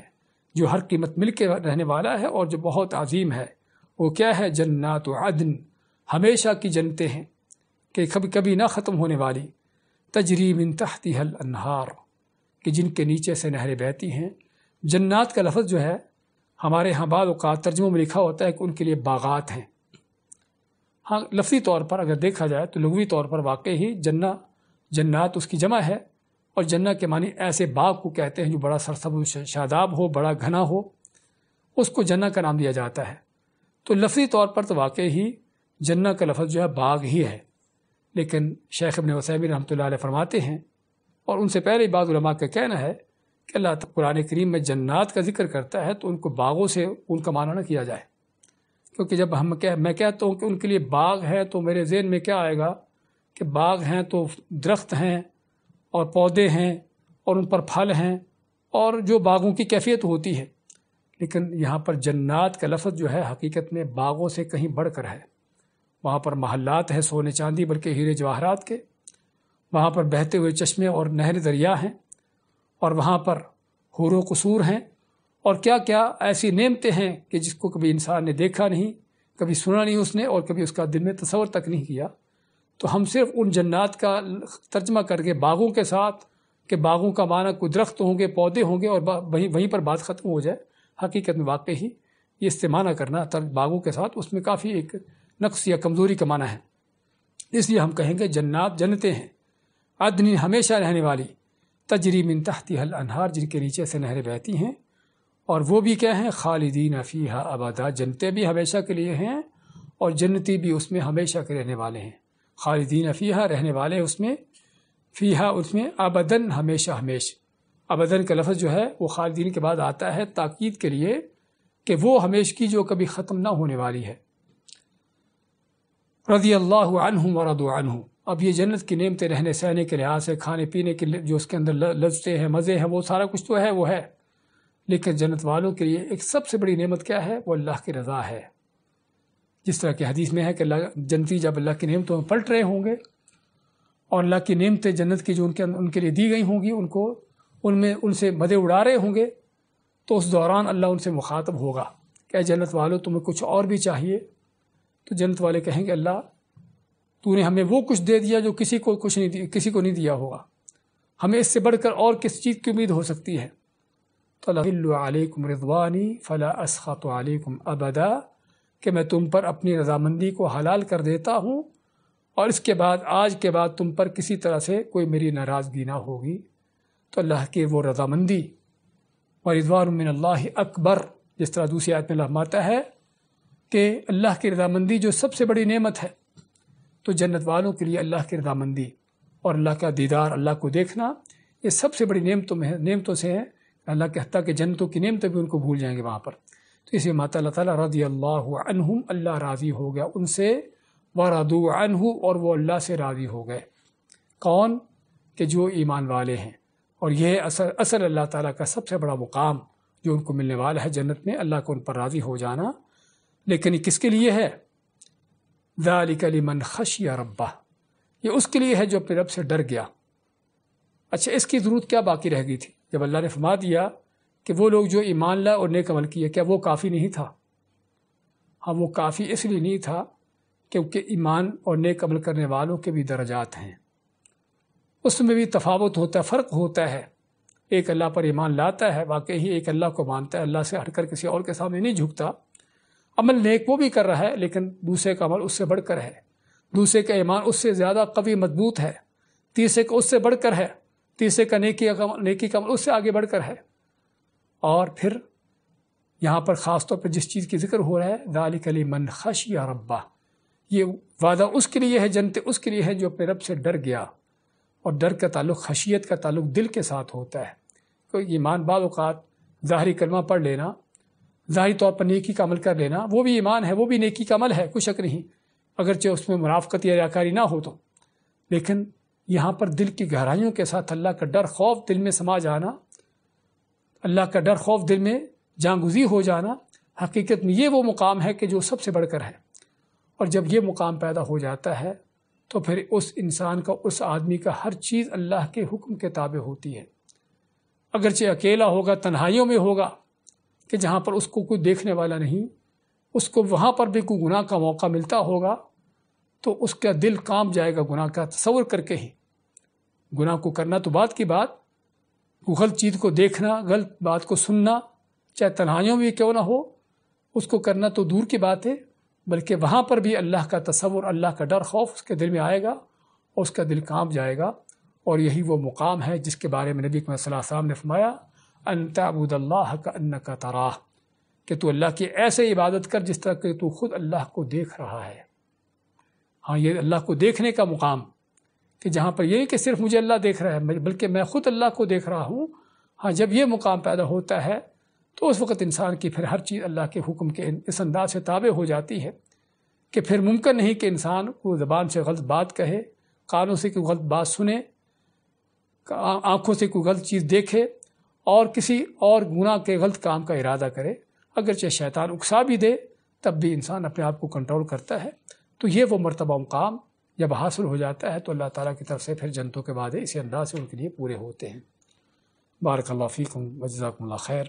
جو ہر قیمت مل کے رہنے والا ہے اور جو بہت عظیم ہے۔ وہ کیا ہے؟ جنات عدن، ہمیشہ کی جنتیں ہیں کہ کبھی نہ ختم ہونے والی، تجری من تحتها الانہار، کہ جن کے نیچے سے نہریں بہتی ہیں۔ جنات کا لفظ جو ہے ہمارے ہاں بعض اوقات ترجموں میں لکھا ہوتا ہے کہ ان کے لیے باغات ہیں۔ ہاں لفظی طور پر اگر دیکھا جائے تو لغوی طور پر واقعی ہی جنات اس کی جمع ہے، اور جنہ کے معنی ایسے باغ کو کہتے ہیں جو بڑا سرسبز شاداب ہو، بڑا گھنا ہو، اس کو جنہ کا نام دیا جاتا ہے۔ تو لفظی طور پر تو واقعی ہی جنہ کا لفظ جو ہے باغ ہی ہے، لیکن شیخ ابن عثیمین رحمۃ اللہ علیہ فرماتے ہیں، اور ان سے پہلے بعض علماء کا کہنا ہے کہ اللہ قرآن کریم میں جنات کا ذکر کرتا ہے تو ان کو باغوں سے ان کا معنی نہ کیا جائے، کیونکہ جب میں کہتا ہوں کہ ان کے لیے باغ ہے تو میرے ذہن میں کیا آئے گا کہ باغ ہیں تو درخت ہیں اور پودے ہیں اور ان پر پھل ہیں اور جو باغوں کی کیفیت ہوتی ہے، لیکن یہاں پر جنات کا لفظ جو ہے حقیقت میں باغوں سے کہیں بڑھ کر ہے۔ وہاں پر محلات ہیں سونے چاندی بلکہ ہیرے جواہرات کے، وہاں پر بہتے ہوئے چشمے اور نہر دریا ہیں، اور وہاں پر حور و قصور ہیں، اور کیا کیا ایسی نعمتیں ہیں کہ جس کو کبھی انسان نے دیکھا نہیں، کبھی سنا نہیں اس نے، اور کبھی اس کا دل میں تصور تک نہیں کیا۔ تو ہم صرف ان جنات کا ترجمہ کر کے باغوں کے ساتھ، کہ باغوں کا معنی کوئی درخت ہوں گے، پودے ہوں گے، اور وہیں پر بات ختم ہو جائے، حقیقت میں واقعی ہی یہ استعمال کرنا باغوں کے ساتھ اس میں کافی ایک نقص یا کمزوری کا معنی ہے۔ اس لیے ہم کہیں گے جنات جنتیں ہیں، عدن ہمیشہ رہنے والی، تجری من تحتها الانہار، جن کے نیچے سے نہریں بہتی ہیں، اور وہ بھی کیا ہیں؟ خالدین فیہا ابدا، جنتیں بھی ہمیشہ کے لیے ہیں اور جنتی بھی اس میں ہمیشہ کے رہنے والے ہیں۔ خالدین فیہا، رہنے والے اس میں، فیہا اس میں، ابدن ہمیشہ ہمیشہ۔ ابدن کا لفظ جو ہے وہ خالدین کے بعد آتا ہے تاکید کے لیے کہ وہ ہمیشہ کی جو کبھی ختم نہ ہونے والی ہے۔ رضی اللہ عنہم ورضوا عنہ، اب یہ جنت کی نعمتیں رہنے سہنے کے لحاظ سے، کھانے پینے کے جو اس کے اندر لذتیں ہیں، مزے ہیں، وہ سارا کچھ تو ہے، وہ ہے، لیکن جنت والوں کے لیے ایک سب سے بڑی نعمت کیا ہے؟ وہ اللہ کی رضا ہے۔ جس طرح کہ حدیث میں ہے کہ جنتی جب اللہ کی نعمتوں میں پلٹ رہے ہوں گے اور اللہ کی نعمتیں جنت کی جو ان کے لیے دی گئی ہوں گی ان سے مزے اڑا رہے ہوں گے، تو اس دوران اللہ ان سے مخاطب ہوگا کہ اے جنت والوں تمہیں کچھ اور بھی چاہیے؟ تو جنت والے کہیں گے اللہ تو نے ہمیں وہ کچھ دے دیا جو کسی کو نہیں دیا ہوگا، ہمیں اس سے بڑھ کر اور کس چیز کی امید ہو سکتی ہے؟ تو اللہ علیکم رضوانی فلا اسخط علیکم ابدا، کہ میں تم پر اپنی رضامندی کو حلال کر دیتا ہوں اور اس کے بعد آج کے بعد تم پر کسی طرح سے کوئی میری ناراضگی نہ ہوگی۔ تو اللہ کی وہ رضامندی، ورضوان من اللہ اکبر، جس طرح دوسری آیت میں اللہ فرماتا ہے کہ اللہ کی رضامندی جو سب سے بڑی نعمت ہے، تو جنت والوں کے لیے اللہ کی رضامندی اور اللہ کا دیدار، اللہ کو دیکھنا، یہ سب سے بڑی نعمتوں سے ہے۔ اللہ کہتا کہ جنتوں کی نعمتیں بھی ان کو بھول جائیں گے وہاں پر۔ تو اسی ماتا اللہ تعالیٰ رضی اللہ عنہم، اللہ راضی ہو گیا ان سے، ورضوا عنہ، اور وہ اللہ سے راضی ہو گئے۔ کون؟ کہ جو ایمان والے ہیں، اور یہ اصل اللہ تعالیٰ کا سب سے بڑا مقام جو ان کو ملنے والا ہے جنت میں، اللہ کو ان پر راضی ہو جانا۔ لیکن یہ کس کے لیے ہے؟ ذالک لمن خشی ربہ، یہ اس کے لیے ہے جو اپنے رب سے ڈر گیا۔ اچھا، اس کی ضرورت کیا باقی رہ گئی تھی؟ جب اللہ نے فرما دیا کہ وہ لوگ جو ایمان لائے اور نیک عمل کیے، کیا وہ کافی نہیں تھا؟ ہاں، وہ کافی اس لیے نہیں تھا کیونکہ ایمان اور نیک عمل کرنے والوں کے بھی درجات ہیں، اس میں بھی تفاوت ہوتا ہے، فرق ہوتا ہے۔ ایک اللہ پر ایمان لاتا ہے، واقعی ہی ایک اللہ کو مانتا ہے، اللہ سے ہٹ کر کسی اور کے سامنے نہیں جھکتا، عمل نیک وہ بھی کر رہا ہے، لیکن دوسرے کا عمل اس سے بڑھ کر ہے، دوسرے کا ایمان اس سے زیادہ قوی مضبوط ہے، تیسرے کا اس سے بڑھ کر ہے، تیسرے کا نیکی کا عمل اس سے آگے بڑھ کر ہے۔ اور پھر یہاں پر خاص طور پر جس چیز کی ذکر ہو رہا ہے، ذالک لمن خشی ربہ، یہ وعدہ اس کے لیے ہے، جنت اس کے لیے ہے جو اپنے رب سے ڈر گیا۔ اور ڈر کا تعلق، خشیت کا تعلق دل کے ساتھ ہوتا ہے۔ کوئی ایمان بعض اوقات ظاہری کلمہ پڑھ لینا ظاہری طور پر نیکی کا عمل کر لینا وہ بھی ایمان ہے، وہ بھی نیکی کا عمل ہے، کوئی شک نہیں، اگرچہ اس میں منافقت یا ریاکاری نہ ہو تو، لیکن یہاں پر دل کی گہرائیوں کے ساتھ اللہ کا ڈر خوف دل میں سما جانا، اللہ کا ڈر خوف دل میں جانگزی ہو جانا، حقیقت میں یہ وہ مقام ہے کہ جو سب سے بڑھ کر ہے۔ اور جب یہ مقام پیدا ہو جاتا ہے تو پھر اس انسان کا، اس آدمی کا ہر چیز اللہ کے حکم کے تابع ہوتی ہے، اگرچہ اکیلا ہوگا، تنہائیوں میں ہوگا، کہ جہاں پر اس کو کوئی دیکھنے والا نہیں، اس کو وہاں پر بھی کوئی گناہ کا موقع ملتا ہوگا تو اس کا دل کانپ جائے گا گناہ کا تصور کر کے ہی۔ گناہ کو کرنا تو بات کی بات، غلط چیز کو دیکھنا، غلط بات کو سننا، چاہے تنہائیوں میں کیوں نہ ہو، اس کو کرنا تو دور کی بات ہے، بلکہ وہاں پر بھی اللہ کا تصور، اللہ کا ڈر خوف اس کے دل میں آئے گا اور اس کا دل کانپ جائے گا۔ اور یہی وہ مقام ہے جس کے بارے میں نبی صلی اللہ علیہ وسلم نے فرمایا ان تعبد اللہ کأنک تراہ، کہ تو اللہ کی ایسے عبادت کر جس طرح کہ تو خود اللہ کو دیکھ رہا ہے۔ ہاں، یہ اللہ کو دیکھنے کا مقام، کہ جہاں پر یہ نہیں کہ صرف مجھے اللہ دیکھ رہا ہے بلکہ میں خود اللہ کو دیکھ رہا ہوں۔ ہاں، جب یہ مقام پیدا ہوتا ہے تو اس وقت انسان کی پھر ہر چیز اللہ کے حکم کے اس انداز سے تابع ہو جاتی ہے کہ پھر ممکن نہیں کہ انسان کو زبان سے غلط بات کہے، کانوں سے کوئی غلط بات سنے، آنکھوں سے کوئی غلط چیز دیکھے اور کسی اور گناہ کے غلط کام کا ارادہ کرے، اگرچہ شیطان اکسا بھی دے تب بھی انسان اپنے آپ کو کنٹرول کرتا ہے۔ تو یہ وہ مرتبہ مقام جب حاصل ہو جاتا ہے تو اللہ تعالیٰ کی طرف سے پھر جنتوں کے وعدے اسی انداز سے ان کے لیے پورے ہوتے ہیں۔ بارک اللہ فیکم و جزاکم اللہ خیر۔